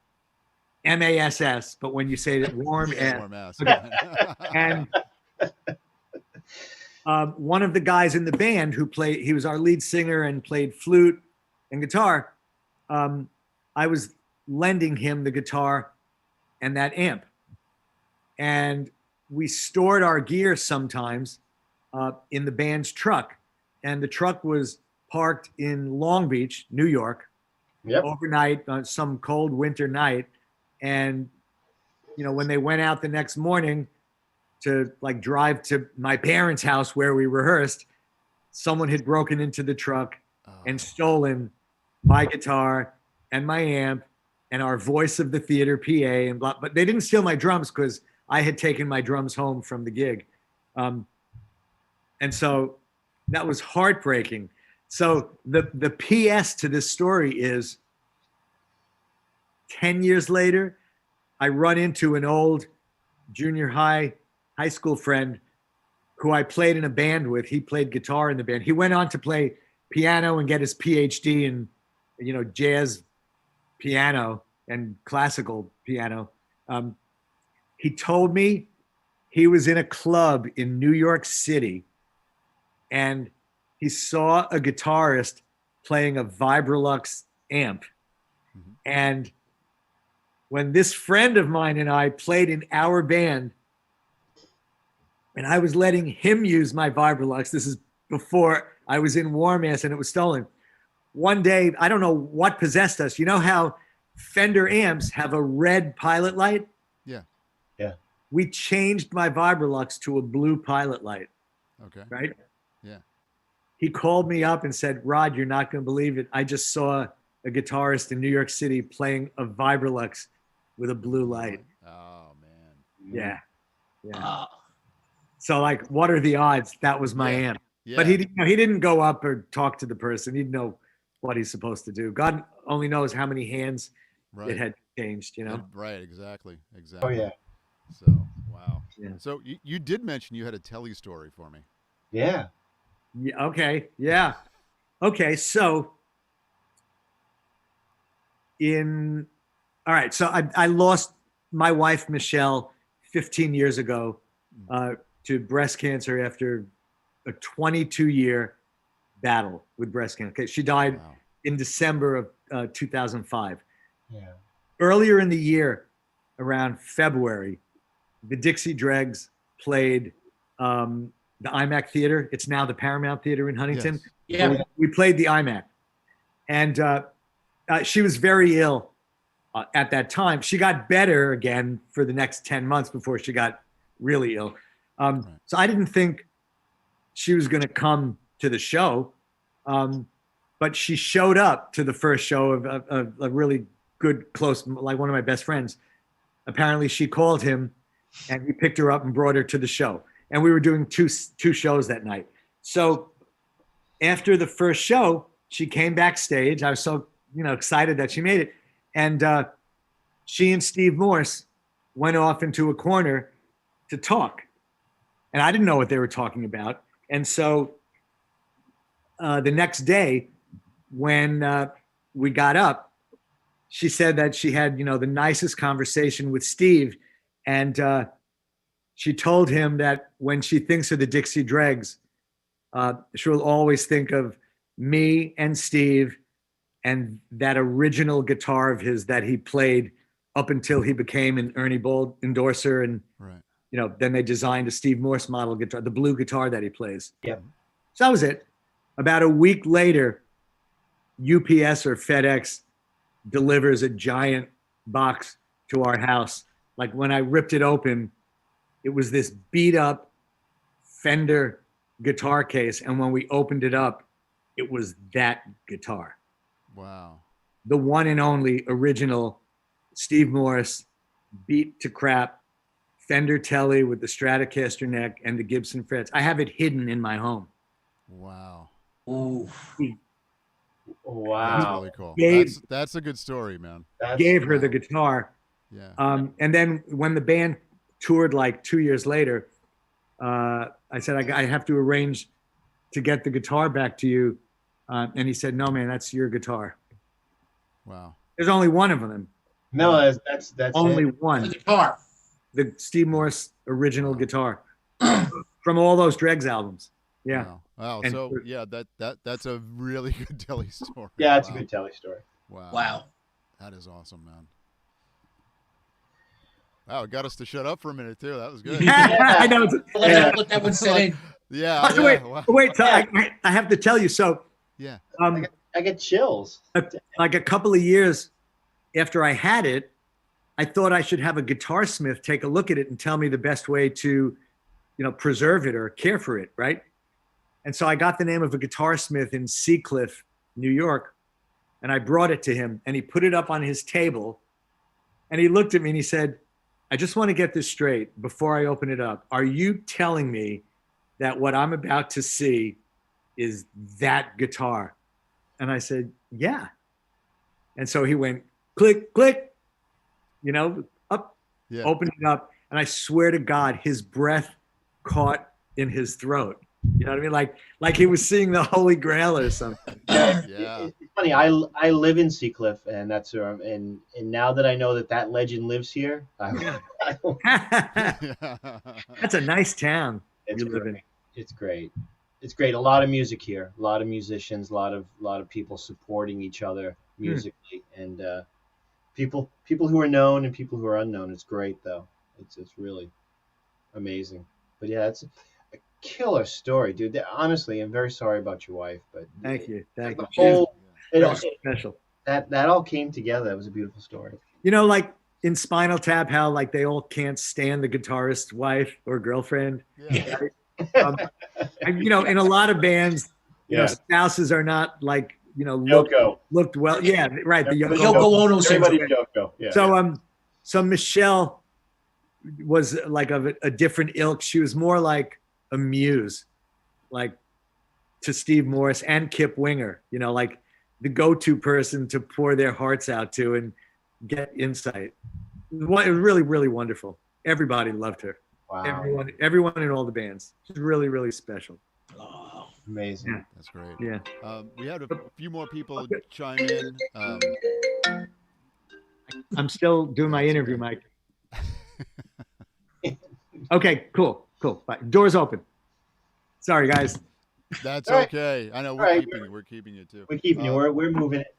but when you say it, Warm Ass. Okay. And one of the guys in the band he was our lead singer and played flute and guitar. I was lending him the guitar and that amp. And we stored our gear sometimes in the band's truck. And the truck was parked in Long Beach, New York, overnight on some cold winter night. And, when they went out the next morning to drive to my parents' house where we rehearsed, someone had broken into the truck and stolen my guitar and my amp and our voice of the theater PA and blah. But they didn't steal my drums because I had taken my drums home from the gig. And so that was heartbreaking. So the PS to this story is 10 years later, I run into an old junior high school friend who I played in a band with. He played guitar in the band. He went on to play piano and get his PhD jazz piano and classical piano. He told me he was in a club in New York City and he saw a guitarist playing a Vibrolux amp. Mhm. And when this friend of mine and I played in our band, and I was letting him use my Vibrolux, this is before I was in Warm Ass and it was stolen. One day, I don't know what possessed us. You know how Fender amps have a red pilot light? Yeah. Yeah. We changed my Vibrolux to a blue pilot light, Okay. right? Yeah. He called me up and said, Rod, you're not going to believe it. I just saw a guitarist in New York City playing a Vibrolux with a blue light. Oh man. Yeah. Yeah. Uh, So like, what are the odds? That was my Yeah. amp. Yeah. But he didn't go up or talk to the person. He didn't know what he's supposed to do. God only knows how many hands right. it had changed, Right. Exactly. Oh Exactly. yeah. So wow. Yeah. So you did mention you had a telly story for me. Yeah. Yeah. Okay. Yeah. Okay. So all right. So I lost my wife, Michelle, 15 years ago to breast cancer after a 22-year battle with breast cancer. Okay. She died Wow. in December of 2005. Yeah. Earlier in the year, around February, the Dixie Dregs played the IMAC Theater. It's now the Paramount Theater in Huntington. Yes. yeah. We played the IMAC. And she was very ill at that time. She got better again for the next 10 months before she got really ill. Right. So I didn't think she was going to come to the show. But she showed up to the first show of a really good, close, like one of my best friends. Apparently she called him and he picked her up and brought her to the show. And we were doing two shows that night. So after the first show, she came backstage. I was so, excited that she made it. And she and Steve Morse went off into a corner to talk. And I didn't know what they were talking about. And so the next day, when we got up, she said that she had, the nicest conversation with Steve. And she told him that when she thinks of the Dixie Dregs, she'll always think of me and Steve and that original guitar of his that he played up until he became an Ernie Ball endorser. And, Right. then they designed a Steve Morse model guitar, the blue guitar that he plays. Yep. So that was it. About a week later, UPS or FedEx delivers a giant box to our house. Like when I ripped it open, it was this beat up Fender guitar case. And when we opened it up, it was that guitar. Wow. The one and only original Steve Morse beat to crap Fender Telly with the Stratocaster neck and the Gibson frets. I have it hidden in my home. Wow. Ooh. That's Wow. really cool. Gave- That's a good story, man. Gave her the guitar. Yeah. And then when the band toured like 2 years later, I said, I have to arrange to get the guitar back to you. And he said, no, man, that's your guitar. Wow. There's only one of them. No, that's Only it. The one. guitar. The Steve Morse original Wow. guitar from all those Dregs albums. Yeah. Wow. Wow. And So for- yeah, that's a really good telly story. Yeah, it's Wow. a good telly story. Wow. Wow. That is awesome, man. Wow, it got us to shut up for a minute too. That was good. I know. Let that one sit in. Yeah. Oh, wait, Wow. wait. So I have to tell you. So, Yeah. I get chills. like a couple of years after I had it, I thought I should have a guitar smith take a look at it and tell me the best way to, preserve it or care for it, right? And so I got the name of a guitar smith in Seacliff, New York, and I brought it to him, and he put it up on his table, and he looked at me and he said, I just want to get this straight before I open it up. Are you telling me that what I'm about to see is that guitar? And I said, yeah. And so he went click, click, up, Yeah. opened it up. And I swear to God, his breath caught in his throat. You know what I mean? Like he was seeing the Holy Grail or something. Yeah. It's funny. I live in Seacliff, and that's where I'm. And now that I know that legend lives here, That's a nice town it's you live in. great. It's great. It's great. A lot of music here. A lot of musicians. A lot of people supporting each other musically, and people who are known and people who are unknown. It's great though. It's really amazing. But yeah, it's a killer story, dude. Honestly, I'm very sorry about your wife, but Thank you. the She's whole very special. that all came together. It was a beautiful story. You know, like in Spinal Tap, how like they all can't stand the guitarist's wife or girlfriend. Yeah. You know, in a lot of bands, you know, Yeah. spouses are not like, you know, Yoko. looked well. Yeah, right. The The Yoko Ono syndrome. Everybody's Yoko. Yeah. So Michelle was like of a different ilk. She was more like a muse, like to Steve Morse and Kip Winger, you know, like the go-to person to pour their hearts out to and get insight. It was really, really wonderful. Everybody loved her. Wow. Everyone in all the bands. She's really, really special. Oh, Amazing. Yeah. That's great. Yeah. We had a few more people chime in. I'm still doing my interview, Mike. Okay, cool. Bye. Doors open. Sorry, guys. That's All right. okay. I know All right. we're keeping it too. We're keeping it. We're moving it.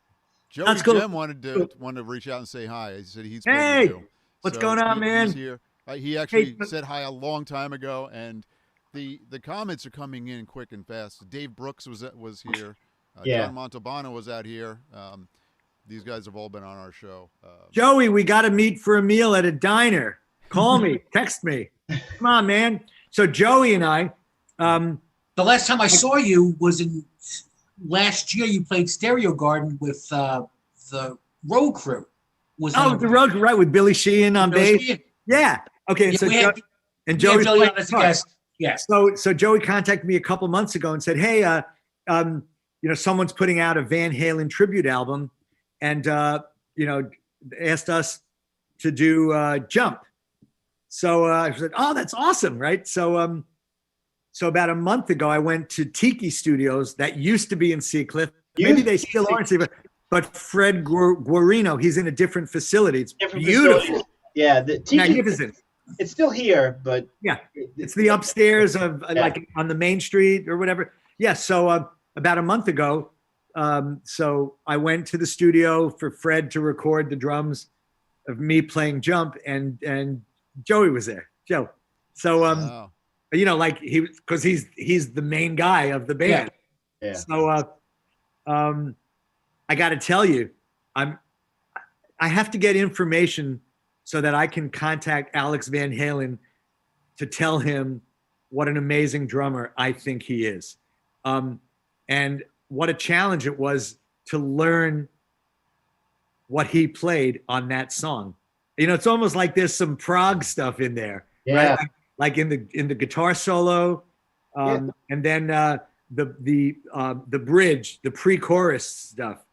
Joey That's cool. Jem wanted to reach out and say hi. He said he's Hey, too. what's going on, man? He's here. He actually said hi a long time ago, and the comments are coming in quick and fast. Dave Brooks was here. Yeah. John Montalbano was out here. These guys have all been on our show. Joey, we got to meet for a meal at a diner. Call me, text me. Come on, man. So Joey and I, the last time I saw you was in last year. You played Stereo Garden with the Road Crew. the road, right, with Billy Sheehan on Billy bass. Sheehan. Yeah. Okay. Yeah, So we had- and Yeah, Joey's Billy playing on as a guitar. guest. Yes. So Joey contacted me a couple months ago and said, "Hey, you know, someone's putting out a Van Halen tribute album, and you know, asked us to do Jump." So I said, "Oh, that's awesome, right?" So so about a month ago, I went to Tiki Studios that used to be in Seacliff. Maybe they still are in Seacliff, but Fred Guarino, he's in a different facility. It's Different beautiful, facilities. Yeah. The Tiki, magnificent. it's still here, but Yeah. It's the upstairs of like on the main street or whatever. Yeah. So about a month ago, so I went to the studio for Fred to record the drums of me playing Jump, and Joey was there. Joe. So Wow. you know, like because he's the main guy of the band. yeah. So I got to tell you, I have to get information so that I can contact Alex Van Halen to tell him what an amazing drummer I think he is. And what a challenge it was to learn what he played on that song. You know, it's almost like there's some prog stuff in there, Yeah. right? Like in the guitar solo, and then the bridge, the pre-chorus stuff.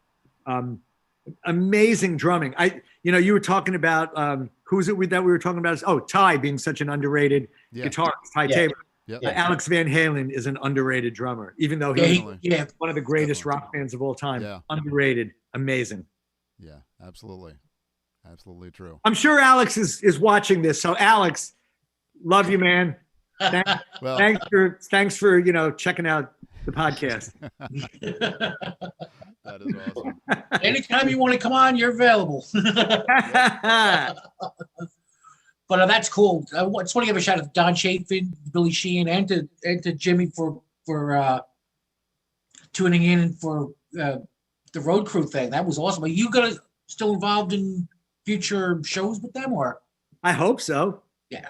Amazing drumming. You know, you were talking about who's it that we were talking about? Oh, Ty being such an underrated guitarist. Ty Tabor. Yep. Alex Van Halen is an underrated drummer, even though he's Yeah. one of the greatest Definitely. rock bands of all time. Yeah. Underrated, amazing. Yeah, absolutely. Absolutely true. I'm sure Alex is watching this. So Alex, love you, man. Well, Thanks for you know checking out the podcast. that is awesome. Anytime you want to come on, you're available. But that's cool. I just want to give a shout out to Don Chafin, Billy Sheehan, and to Jimmy for tuning in for the Road Crew thing. That was awesome. Are you gonna still involved in future shows with them, or? I hope so. Yeah.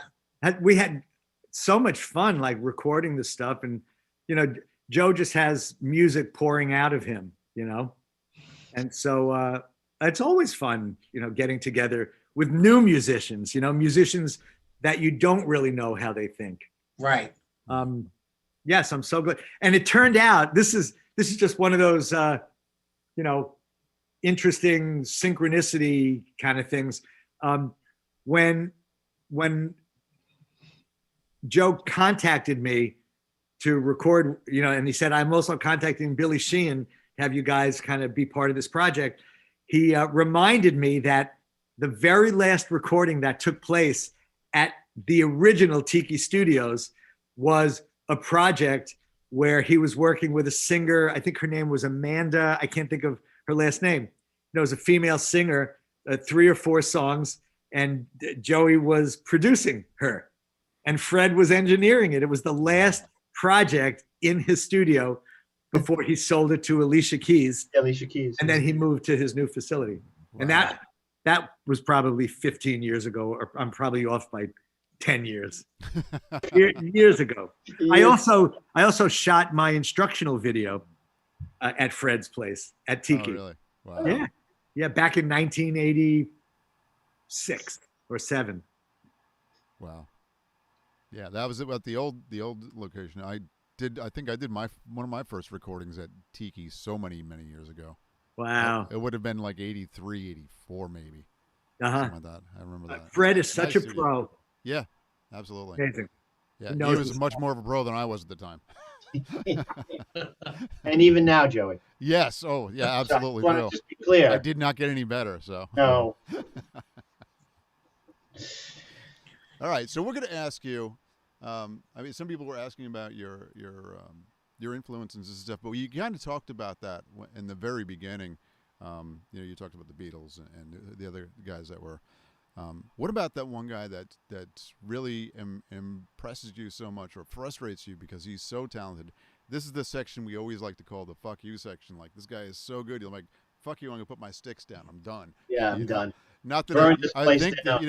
We had so much fun, like recording the stuff, and you know, Joe just has music pouring out of him, you know, and so it's always fun, you know, getting together with new musicians, you know, musicians that you don't really know how they think. Right. Yes, I'm so glad. And it turned out this is just one of those, you know, interesting synchronicity kind of things. When Joe contacted me to record, and he said, I'm also contacting Billy Sheehan to have you guys kind of be part of this project. He reminded me that the very last recording that took place at the original Tiki Studios was a project where he was working with a singer. I think her name was Amanda. I can't think of her last name. It was a female singer, 3 or 4 songs, and Joey was producing her, and Fred was engineering it. It was the last project in his studio before he sold it to Alicia Keys. Alicia Keys. And then he moved to his new facility. Wow. And that was probably 15 years ago, or I'm probably off by 10 years. years ago. I also shot my instructional video at Fred's place at Tiki. Oh, really? Wow. Yeah, back in 1986 or 7. Wow. Yeah, that was about the old location. I think I did one of my first recordings at Tiki many years ago. Wow. It would have been like 83, 84 maybe. Uh-huh. Something like that. I remember that. Fred is such a pro. Yeah, absolutely. Amazing. Yeah, he was much more of a pro than I was at the time. And even now, Joey. Yes. Oh, yeah, absolutely. I just be clear. I did not get any better, so. No. All right, so we're going to ask you. Some people were asking about your influences and stuff, but you kind of talked about that in the very beginning. You talked about the Beatles and the other guys that were. What about that one guy that really impresses you so much or frustrates you because he's so talented? This is the section we always like to call the "fuck you" section. Like, this guy is so good, you're like, "Fuck you! I'm gonna put my sticks down. I'm done." Yeah, I'm done. Not that I think that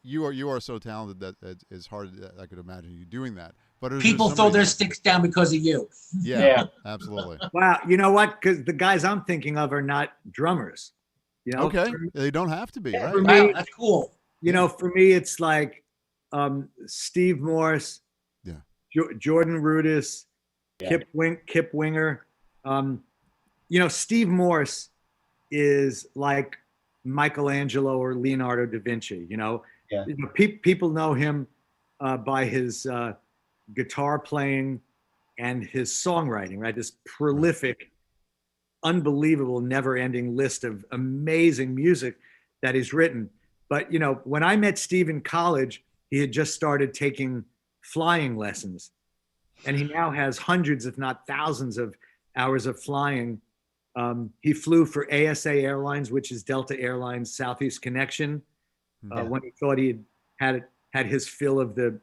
you are so talented that it's hard. I could imagine you doing that. But people throw their sticks down because of you. Yeah. Absolutely. Wow, you know what? Because the guys I'm thinking of are not drummers. Okay, they don't have to be, right? For me, wow, that's cool. For me, it's like Steve Morse, Jordan Rudess, Kip Winger. Steve Morse is like Michelangelo or Leonardo da Vinci. People know him by his guitar playing and his songwriting, right? This prolific, unbelievable, never-ending list of amazing music that he's written. But when I met Steve in college, he had just started taking flying lessons, and he now has hundreds, if not thousands, of hours of flying. He flew for ASA Airlines, which is Delta Airlines Southeast Connection, when he thought he had his fill of the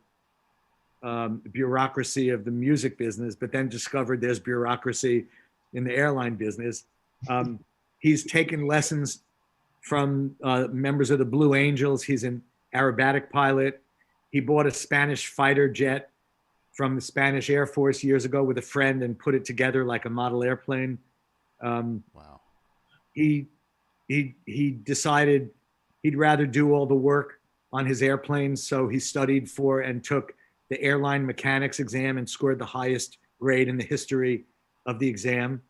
bureaucracy of the music business, but then discovered there's bureaucracy in the airline business. He's taken lessons from members of the Blue Angels. He's an aerobatic pilot. He bought a Spanish fighter jet from the Spanish Air Force years ago with a friend and put it together like a model airplane. Wow. He decided he'd rather do all the work on his airplanes, so he studied for and took the airline mechanics exam and scored the highest grade in the history of the exam.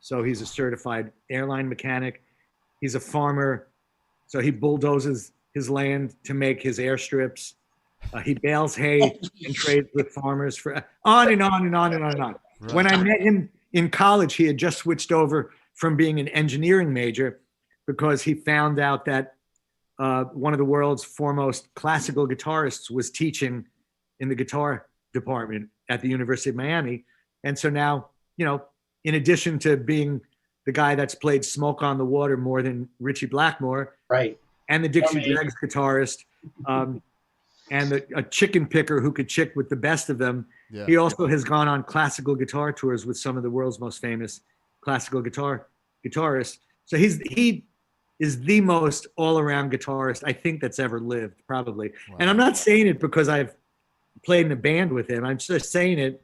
So he's a certified airline mechanic. He's a farmer, so he bulldozes his land to make his airstrips. He bales hay and trades with farmers for on and on and on and on and on. Right. When I met him in college, he had just switched over from being an engineering major because he found out that one of the world's foremost classical guitarists was teaching in the guitar department at the University of Miami. And so now, in addition to being the guy that's played Smoke on the Water more than Ritchie Blackmore, right, and the Dixie Dregs guitarist, and a chicken picker who could chick with the best of them, he also has gone on classical guitar tours with some of the world's most famous classical guitarists. So he is the most all-around guitarist I think that's ever lived, probably. Wow. And I'm not saying it because I've played in a band with him. I'm just saying it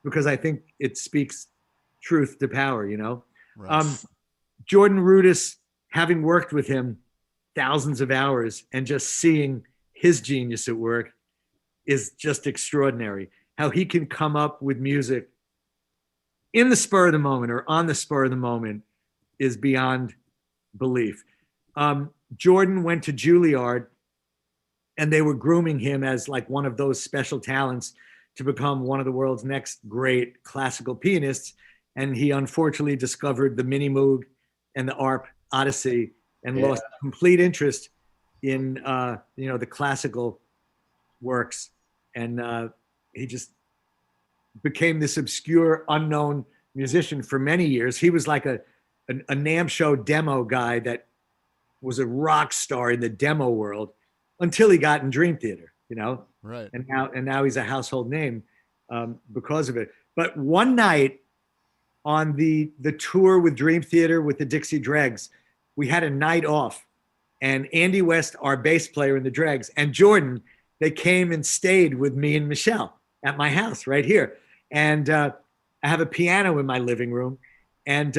because I think it speaks truth to power, Right. Jordan Rudess, having worked with him thousands of hours and just seeing his genius at work is just extraordinary. How he can come up with music in the spur of the moment or on the spur of the moment is beyond belief. Jordan went to Juilliard and they were grooming him as like one of those special talents to become one of the world's next great classical pianists. And he unfortunately discovered the Mini Moog and the ARP Odyssey and lost complete interest in the classical works, and he just became this obscure, unknown musician for many years. He was like a NAMM show demo guy that was a rock star in the demo world until he got in Dream Theater, Right. And now he's a household name because of it. But one night on the tour with Dream Theater with the Dixie Dregs, we had a night off, and Andy West, our bass player in the Dregs, and Jordan, they came and stayed with me and Michelle at my house right here. And I have a piano in my living room. And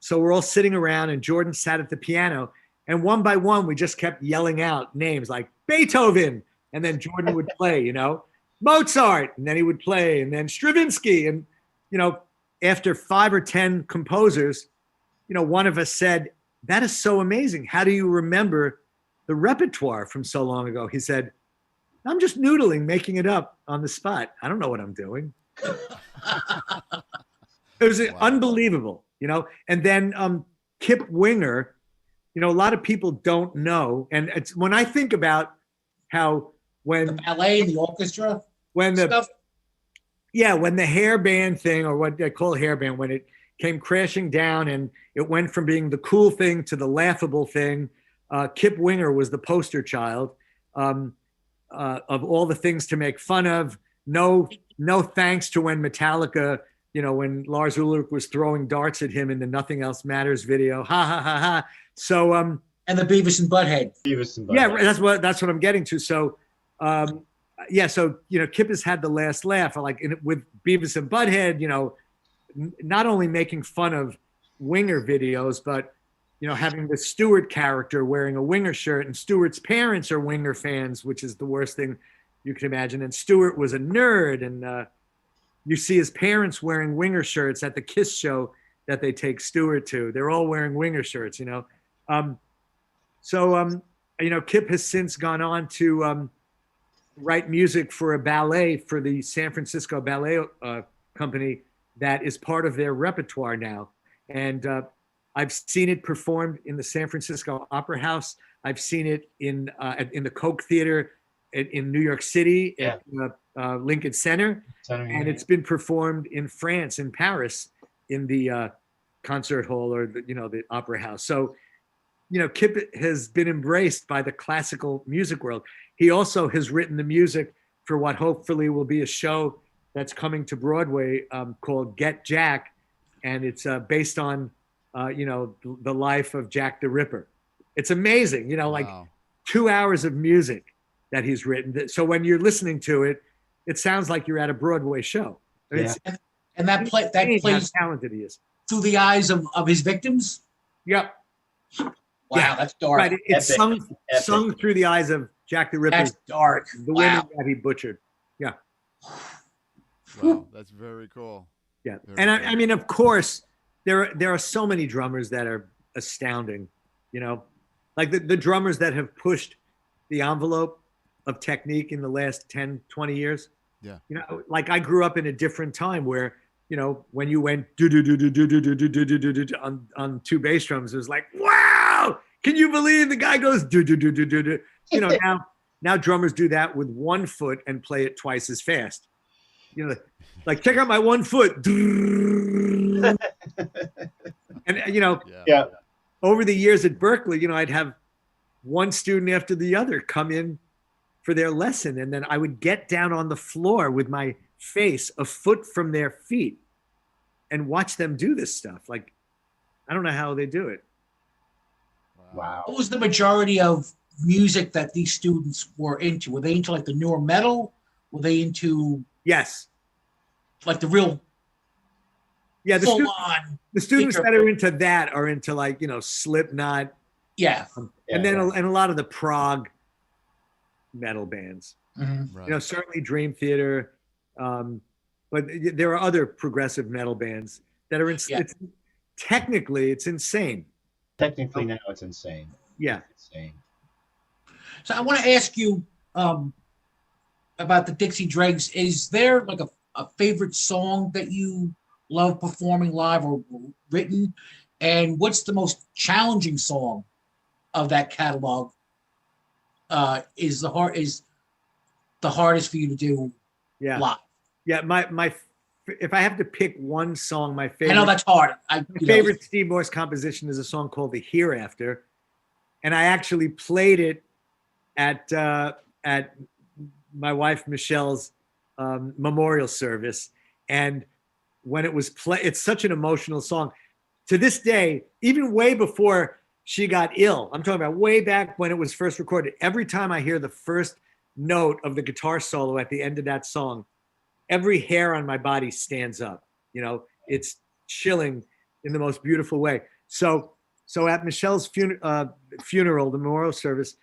so we're all sitting around, and Jordan sat at the piano, and one by one, we just kept yelling out names like Beethoven. And then Jordan would play, Mozart, and then he would play, and then Stravinsky. And, after 5 or 10 composers, one of us said, "That is so amazing. How do you remember the repertoire from so long ago?" He said, "I'm just noodling, making it up on the spot. I don't know what I'm doing." It was unbelievable, And then Kip Winger, a lot of people don't know. And it's when I think about how when the ballet and the orchestra, when the stuff. when the hair band thing, or what they call hair band, when it came crashing down and it went from being the cool thing to the laughable thing, Kip Winger was the poster child of all the things to make fun of. No thanks to when Metallica, when Lars Ulrich was throwing darts at him in the Nothing Else Matters video. Ha ha ha ha. So and the Beavis and Butthead. Yeah, that's what I'm getting to. So so Kip has had the last laugh, like with Beavis and Butthead, not only making fun of Winger videos, but having the Stewart character wearing a Winger shirt, and Stewart's parents are Winger fans, which is the worst thing you can imagine. And Stewart was a nerd, and you see his parents wearing Winger shirts at the Kiss show that they take Stewart to. They're all wearing Winger shirts, Kip has since gone on to write music for a ballet for the San Francisco Ballet Company that is part of their repertoire now. And I've seen it performed in the San Francisco Opera House. I've seen it in the Koch Theater in New York City at Lincoln Center. And it's been performed in France, in Paris, in the concert hall or the Opera House. So, Kip has been embraced by the classical music world. He also has written the music for what hopefully will be a show that's coming to Broadway called Get Jack, and it's based on the life of Jack the Ripper. It's amazing, like 2 hours of music that he's written. So when you're listening to it, it sounds like you're at a Broadway show. And that plays how talented he is through the eyes of his victims. Yep. Wow, that's dark. Right, it's sung through the eyes of Jack the Ripper. That's dark. The women that he butchered. Yeah. Wow, that's very cool. Yeah, and I mean, of course, there are so many drummers that are astounding. Like the drummers that have pushed the envelope of technique in the last 10, 20 years. Yeah. Like I grew up in a different time where, when you went do do do do do do do do do do do on two bass drums, it was like, wow, can you believe the guy goes do do do do do do? Now drummers do that with 1 foot and play it twice as fast. Like check out my 1 foot. And over the years at Berkeley, I'd have one student after the other come in for their lesson, and then I would get down on the floor with my face a foot from their feet and watch them do this stuff. Like, I don't know how they do it. Wow. What was the majority of music that these students were into? Were they into like the newer metal? Were they into Yes, like the real the full-on? The students that are into that are into like Slipknot, and then a lot of the prog metal bands. Mm-hmm. Right. Certainly Dream Theater, but there are other progressive metal bands that are technically it's insane. Technically now it's insane. Yeah. It's insane. So I want to ask you, about the Dixie Dregs. Is there like a favorite song that you love performing live or written? And what's the most challenging song of that catalog? Is the hardest for you to do live? Yeah, my if I have to pick one song, my favorite. I know that's hard. My favorite Steve Morse composition is a song called "The Hereafter," and I actually played it at my wife Michelle's memorial service. And when it was it's such an emotional song. To this day, even way before she got ill, I'm talking about way back when it was first recorded. Every time I hear the first note of the guitar solo at the end of that song, every hair on my body stands up. You know, it's chilling in the most beautiful way. So at Michelle's funeral, the memorial service,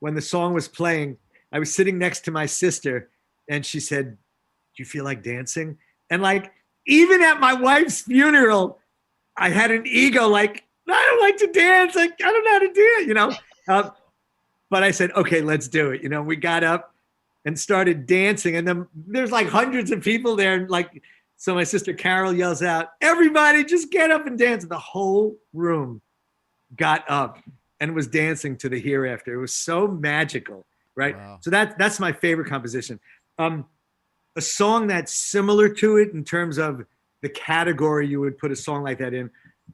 when the song was playing, I was sitting next to my sister, and she said, "Do you feel like dancing?" And like, even at my wife's funeral, I had an ego like, I don't like to dance. Like, I don't know how to do it, you know? But I said, okay, let's do it. You know, we got up and started dancing, and then there's like hundreds of people there. And like, so my sister Carol yells out, "Everybody just get up and dance." And the whole room got up and was dancing to The Hereafter. It was so magical, right? Wow. So that's my favorite composition. A song that's similar to it in terms of the category you would put a song like that in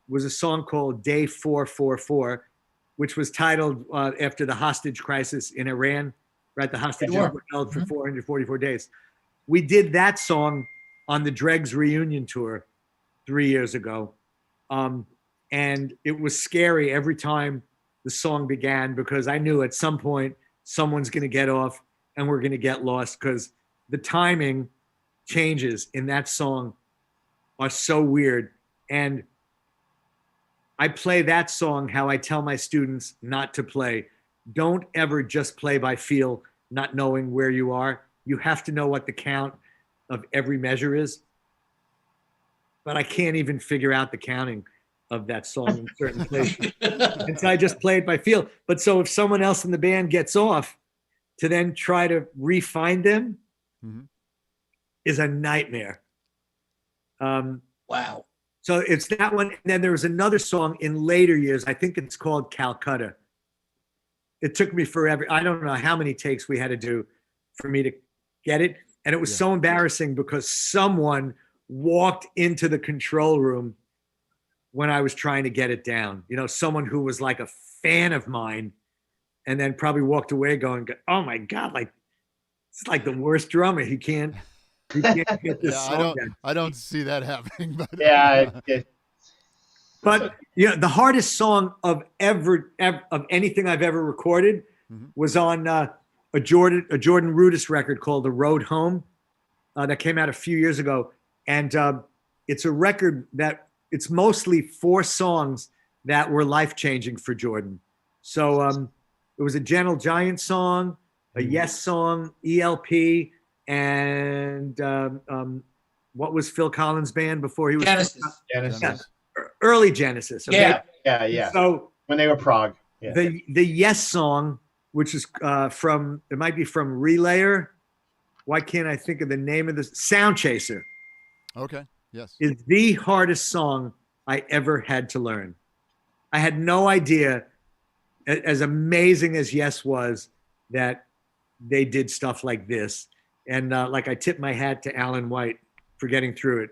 was a song called Day 444, which was titled after the hostage crisis in Iran, right? The hostages were held for 444 days. We did that song on the Dregs reunion tour 3 years ago. And it was scary every time the song began, because I knew at some point someone's going to get off and we're going to get lost, because the timing changes in that song are so weird. And I play that song how I tell my students not to play. Don't ever just play by feel, not knowing where you are. You have to know what the count of every measure is. But I can't even figure out the counting of that song in certain places. And so I just play it by feel. But so if someone else in the band gets off, to then try to re-find them is a nightmare. Wow. So it's that one. And then there was another song in later years. I think it's called Calcutta. It took me forever. I don't know how many takes we had to do for me to get it. And it was so embarrassing because someone walked into the control room when I was trying to get it down. You know, someone who was like a fan of mine, and then probably walked away going, "Oh my God, like it's like the worst drummer. He can't get this song down." I don't see that happening. But But you know, the hardest song of anything I've ever recorded was on a Jordan Rudess record called "The Road Home" that came out a few years ago, and it's a record that it's mostly 4 songs that were life-changing for Jordan. So it was a Gentle Giant song, a Yes song, ELP, and what was Phil Collins' band before he was Genesis. Yeah, early Genesis. Okay? Yeah. So when they were prog. Yeah. The Yes song, which is it might be from Relayer. Why can't I think of the name of this? Sound Chaser. Okay. Yes. Is the hardest song I ever had to learn. I had no idea, as amazing as Yes was, that they did stuff like this. And like I tip my hat to Alan White for getting through it.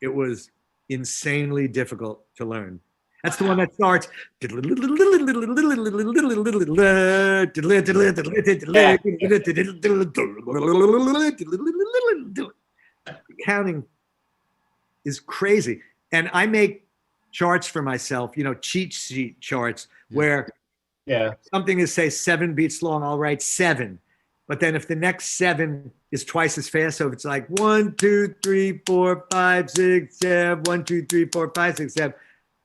It was insanely difficult to learn. That's the one that starts. Counting is crazy. And I make charts for myself, you know, cheat sheet charts where something is, say, 7 beats long, I'll write 7. But then if the next 7 is twice as fast, so if it's like 1, 2, 3, 4, 5, 6, 7, 1, 2, 3, 4, 5, 6, 7,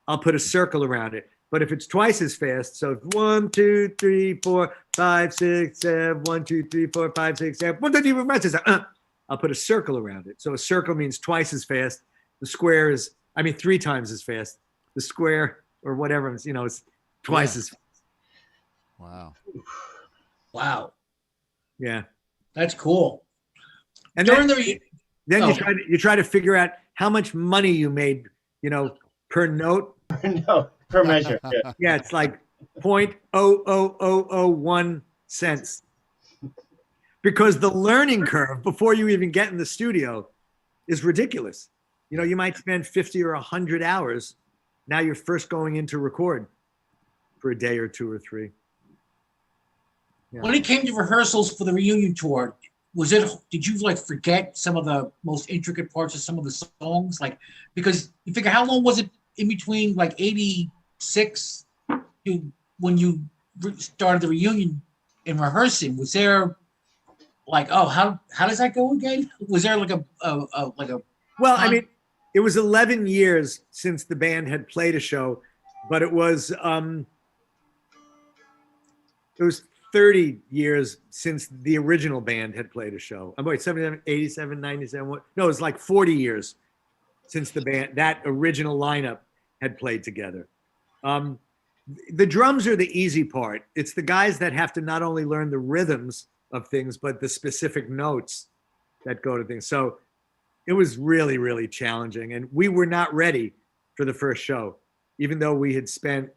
I'll put a circle around it. But if it's twice as fast, so 1, 2, 3, 4, 5, 6, 7, 1, 2, 3, 4, 5, 6, 7, 1, 2, 3, 4, 5, 6, 7, I'll put a circle around it. So a circle means twice as fast. The square is, 3 times as fast. The square or whatever, you know, is twice as fast. Wow. Wow. Yeah. That's cool. And During then you try to figure out how much money you made, per note. No, per measure. Yeah. Yeah, it's like 0.00001 cents. Because the learning curve before you even get in the studio is ridiculous. You might spend 50 or 100 hours. Now you're first going in to record for a day or two or three. Yeah. When it came to rehearsals for the reunion tour, did you like forget some of the most intricate parts of some of the songs? Like, because you figure, how long was it in between like 86 to when you started the reunion and rehearsing? Was there like, oh, how does that go again? Was there like a Well, I mean, it was 11 years since the band had played a show, but it was 30 years since the original band had played a show. I'm wait, 77, 87, 97. No, it was like 40 years since that original lineup had played together. The drums are the easy part. It's the guys that have to not only learn the rhythms of things, but the specific notes that go to things. So it was really, really challenging. And we were not ready for the first show, even though we had spent,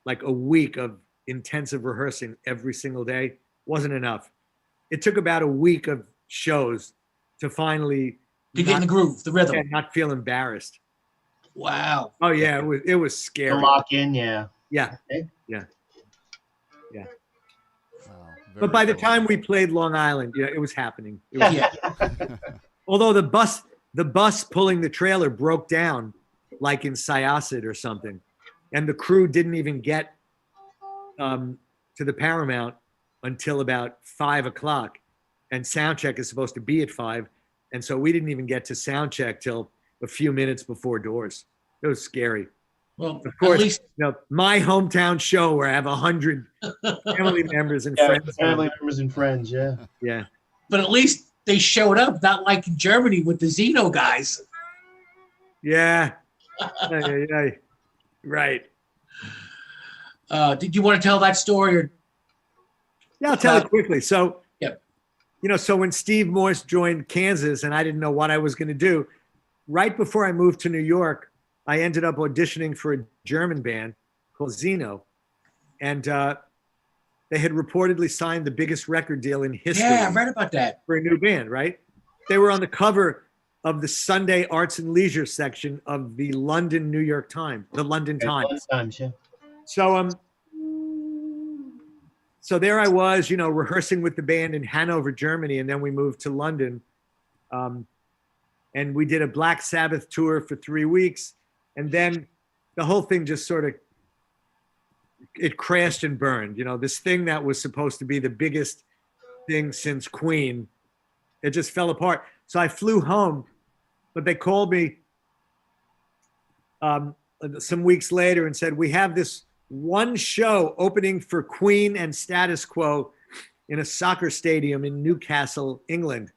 like a week of intensive rehearsing every single day. Wasn't enough. It took about a week of shows to finally get in the groove, the rhythm. Not feel embarrassed. Wow. Oh yeah, it was scary. To lock in, yeah. Yeah. Okay. Yeah. Yeah. Wow, But by the cool. time we played Long Island, it was happening. It was, although the bus pulling the trailer broke down like in Syosset or something. And the crew didn't even get to the Paramount until about 5 o'clock. And sound check is supposed to be at 5. And so we didn't even get to sound check till a few minutes before doors. It was scary. Well, of course, at least, my hometown show where I have 100 family members and friends. Family members and friends, yeah. Yeah. But at least they showed up, not like in Germany with the Xeno guys. Yeah. Right. Did you want to tell that story? Or? Yeah, I'll tell it quickly. So, yep. So when Steve Morse joined Kansas and I didn't know what I was going to do, right before I moved to New York, I ended up auditioning for a German band called Xeno. And they had reportedly signed the biggest record deal in history. Yeah, I read about that. For a new band, right? They were on the cover of the Sunday Arts and Leisure section of the London New York Times, the London Times. Yeah. So there I was, rehearsing with the band in Hanover, Germany, and then we moved to London. And we did a Black Sabbath tour for 3 weeks. And then the whole thing just sort of, it crashed and burned. This thing that was supposed to be the biggest thing since Queen, it just fell apart. So I flew home, but they called me some weeks later and said, we have this one show opening for Queen and Status Quo in a soccer stadium in Newcastle, England.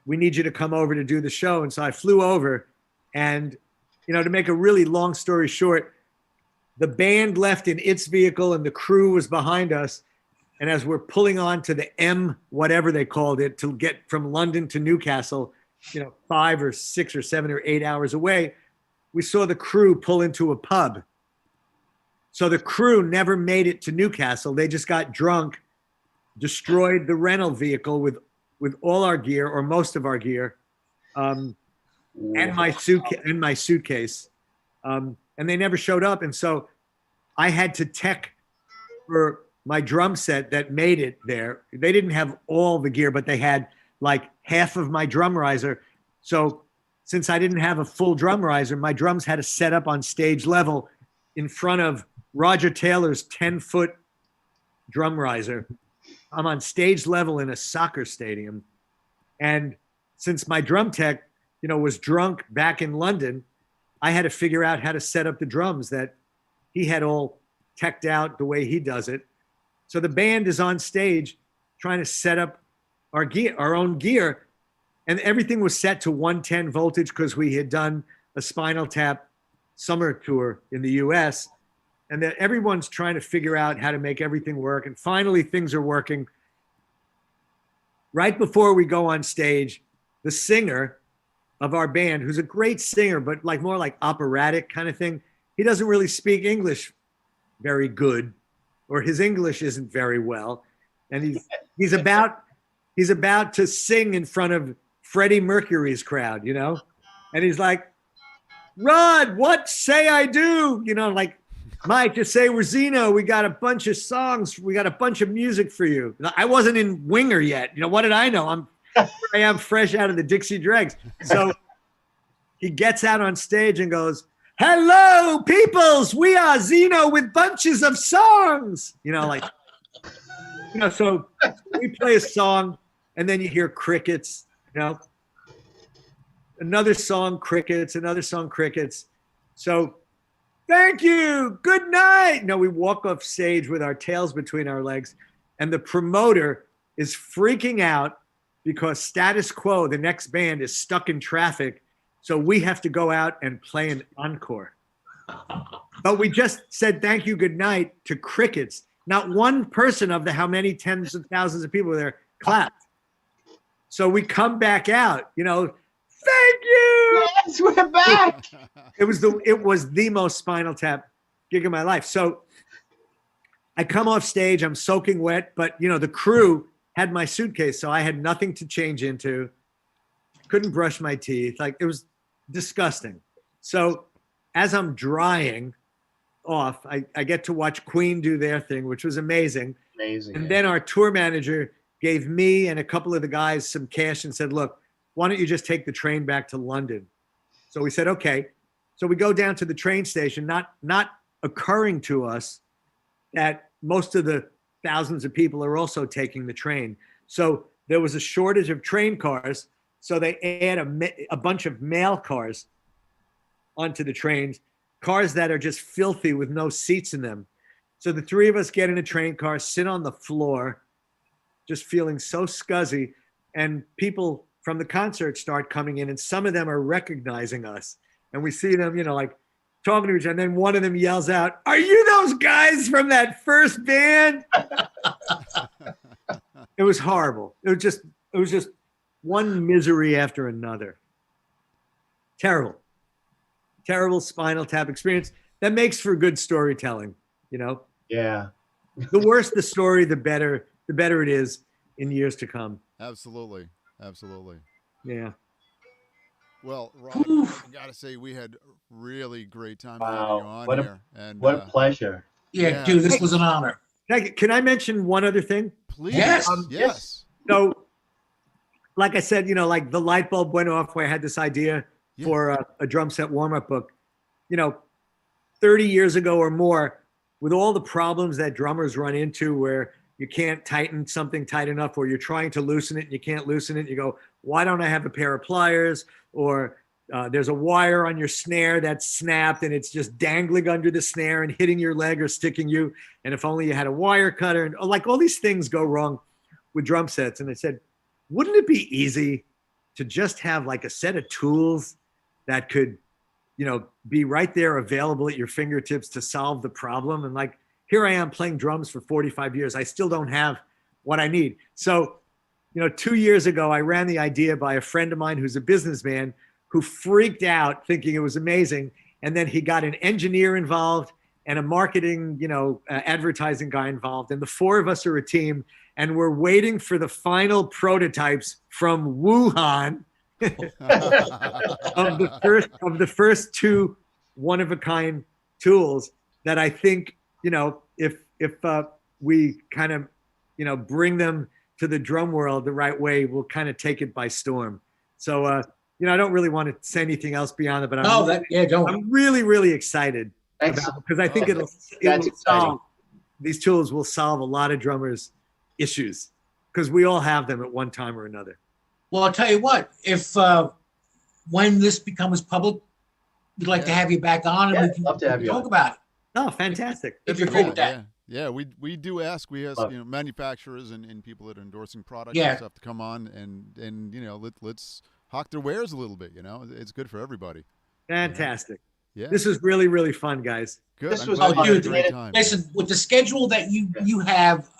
We need you to come over to do the show. And so I flew over, and, to make a really long story short, the band left in its vehicle and the crew was behind us. And as we're pulling on to the M, whatever they called it, to get from London to Newcastle, 5 or 6 or 7 or 8 hours away, we saw the crew pull into a pub. So the crew never made it to Newcastle. They just got drunk, destroyed the rental vehicle with all our gear or most of our gear, and my suitcase. And they never showed up. And so I had to tech for my drum set that made it there. They didn't have all the gear, but they had like half of my drum riser. So since I didn't have a full drum riser, my drums had to set up on stage level in front of Roger Taylor's 10-foot drum riser. I'm on stage level in a soccer stadium. And since my drum tech, was drunk back in London, I had to figure out how to set up the drums that he had all teched out the way he does it. So the band is on stage trying to set up our gear, our own gear. And everything was set to 110 voltage because we had done a Spinal Tap summer tour in the US. And that everyone's trying to figure out how to make everything work. And finally things are working. right before we go on stage, the singer of our band, who's a great singer, but like more like operatic kind of thing, he doesn't really speak English very good, or his English isn't very well. And he's about to sing in front of Freddie Mercury's crowd, you know? And he's like, Rod, what say I do? You know, like, Mike, just say we're Zeno. We got a bunch of songs. We got a bunch of music for you. I wasn't in Winger yet. You know, what did I know? I am fresh out of the Dixie Dregs. So he gets out on stage and goes, hello, peoples. We are Zeno with bunches of songs. You know, like, you know, so we play a song and then you hear crickets, you know, another song, crickets, another song, crickets. So thank you. Good night. No, we walk off stage with our tails between our legs, and the promoter is freaking out because Status Quo, the next band, is stuck in traffic. So we have to go out and play an encore. But we just said thank you, good night to crickets. Not one person of the how many tens of thousands of people were there clapped. So we come back out, you know, thank you. Yes, we're back. It was the most Spinal Tap gig of my life. So I come off stage, I'm soaking wet, but you know, the crew had my suitcase, so I had nothing to change into. Couldn't brush my teeth. Like, it was disgusting. So as I'm drying off, I get to watch Queen do their thing, which was amazing. Amazing. And then our tour manager gave me and a couple of the guys some cash and said, look, why don't you just take the train back to London? So we said, okay. So we go down to the train station, not occurring to us that most of the thousands of people are also taking the train. So there was a shortage of train cars. So they add a bunch of mail cars onto the trains, cars that are just filthy with no seats in them. So the three of us get in a train car, sit on the floor, just feeling so scuzzy. And people from the concert start coming in, and some of them are recognizing us. And we see them, you know, like talking to each other. And then one of them yells out, are you those guys from that first band? It was horrible. It was just one misery after another. Terrible Spinal Tap experience. That makes for good storytelling, you know? Yeah. The worse the story, the better it is in years to come. Absolutely. Yeah. Well, Rob, I gotta say we had a really great time having you on here. And what a pleasure. Yeah, dude, this was an honor. Can I mention one other thing? Please. Yes. Yes. So, like I said, you know, like the light bulb went off where I had this idea for a drum set warm-up book. You know, 30 years ago or more, with all the problems that drummers run into where you can't tighten something tight enough, or you're trying to loosen it and you can't loosen it. You go, why don't I have a pair of pliers? Or there's a wire on your snare that's snapped and it's just dangling under the snare and hitting your leg or sticking you. And if only you had a wire cutter, and like all these things go wrong with drum sets. And I said, wouldn't it be easy to just have like a set of tools that could, you know, be right there available at your fingertips to solve the problem? And like, here I am playing drums for 45 years. I still don't have what I need. So, you know, 2 years ago, I ran the idea by a friend of mine who's a businessman who freaked out thinking it was amazing. And then he got an engineer involved and a marketing, you know, advertising guy involved. And the four of us are a team, and we're waiting for the final prototypes from Wuhan of the first two one-of-a-kind tools that I think, you know, if we kind of, you know, bring them to the drum world the right way, we'll kind of take it by storm. So, you know, I don't really want to say anything else beyond it, but I'm really, really excited about it, because I think these tools will solve a lot of drummers' issues, because we all have them at one time or another. Well, I'll tell you what, if when this becomes public, we'd like to have you back on, and we can love to have you talk on. about it. Oh, fantastic. If you're cool with that. Yeah, we do ask. We ask, you know, manufacturers and people that are endorsing products and stuff to come on and you know, let's hawk their wares a little bit. You know, it's good for everybody. Fantastic. Yeah. This was really, really fun, guys. Good. This was glad you had a fun. great time. Listen, with the schedule that you have,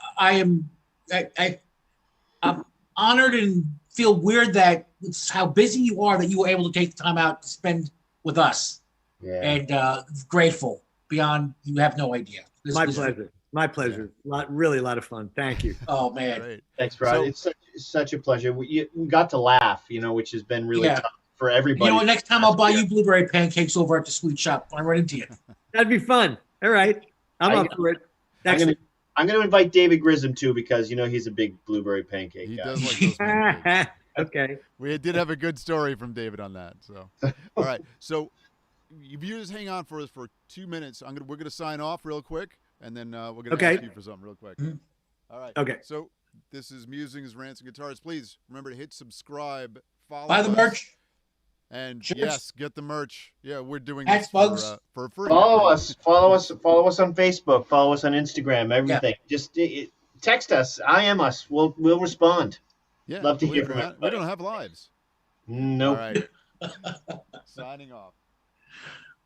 honored and feel weird that it's how busy you are that you were able to take the time out to spend with us. Yeah. And grateful beyond, you have no idea. My pleasure. My pleasure. Really a lot of fun. Thank you. Oh man. Great. Thanks, Rod. It's such a pleasure. We got to laugh, which has been really tough for everybody. You know what? Next time I'll buy you blueberry pancakes over at the sweet shop. I run into you. That'd be fun. All right. I'm up for it. I'm going to invite David Grissom too, because he's a big blueberry pancake He guy. does like those pancakes. Okay. We did have a good story from David on that. So, all right. So, if you just hang on for us for 2 minutes, we're gonna sign off real quick, and then we're gonna ask you for something real quick. All right. Okay. So, this is Musings, Rants, and Guitars. Please remember to hit subscribe, follow Buy the us, merch. and Shirts. yes, get the merch. Yeah, we're doing Hats, this bugs. for free. Follow us on Facebook, follow us on Instagram, everything. Just text us, IM us. We'll respond. Yeah, Love to hear believe it from or not, we everybody. don't have lives. Nope. All right. Signing off.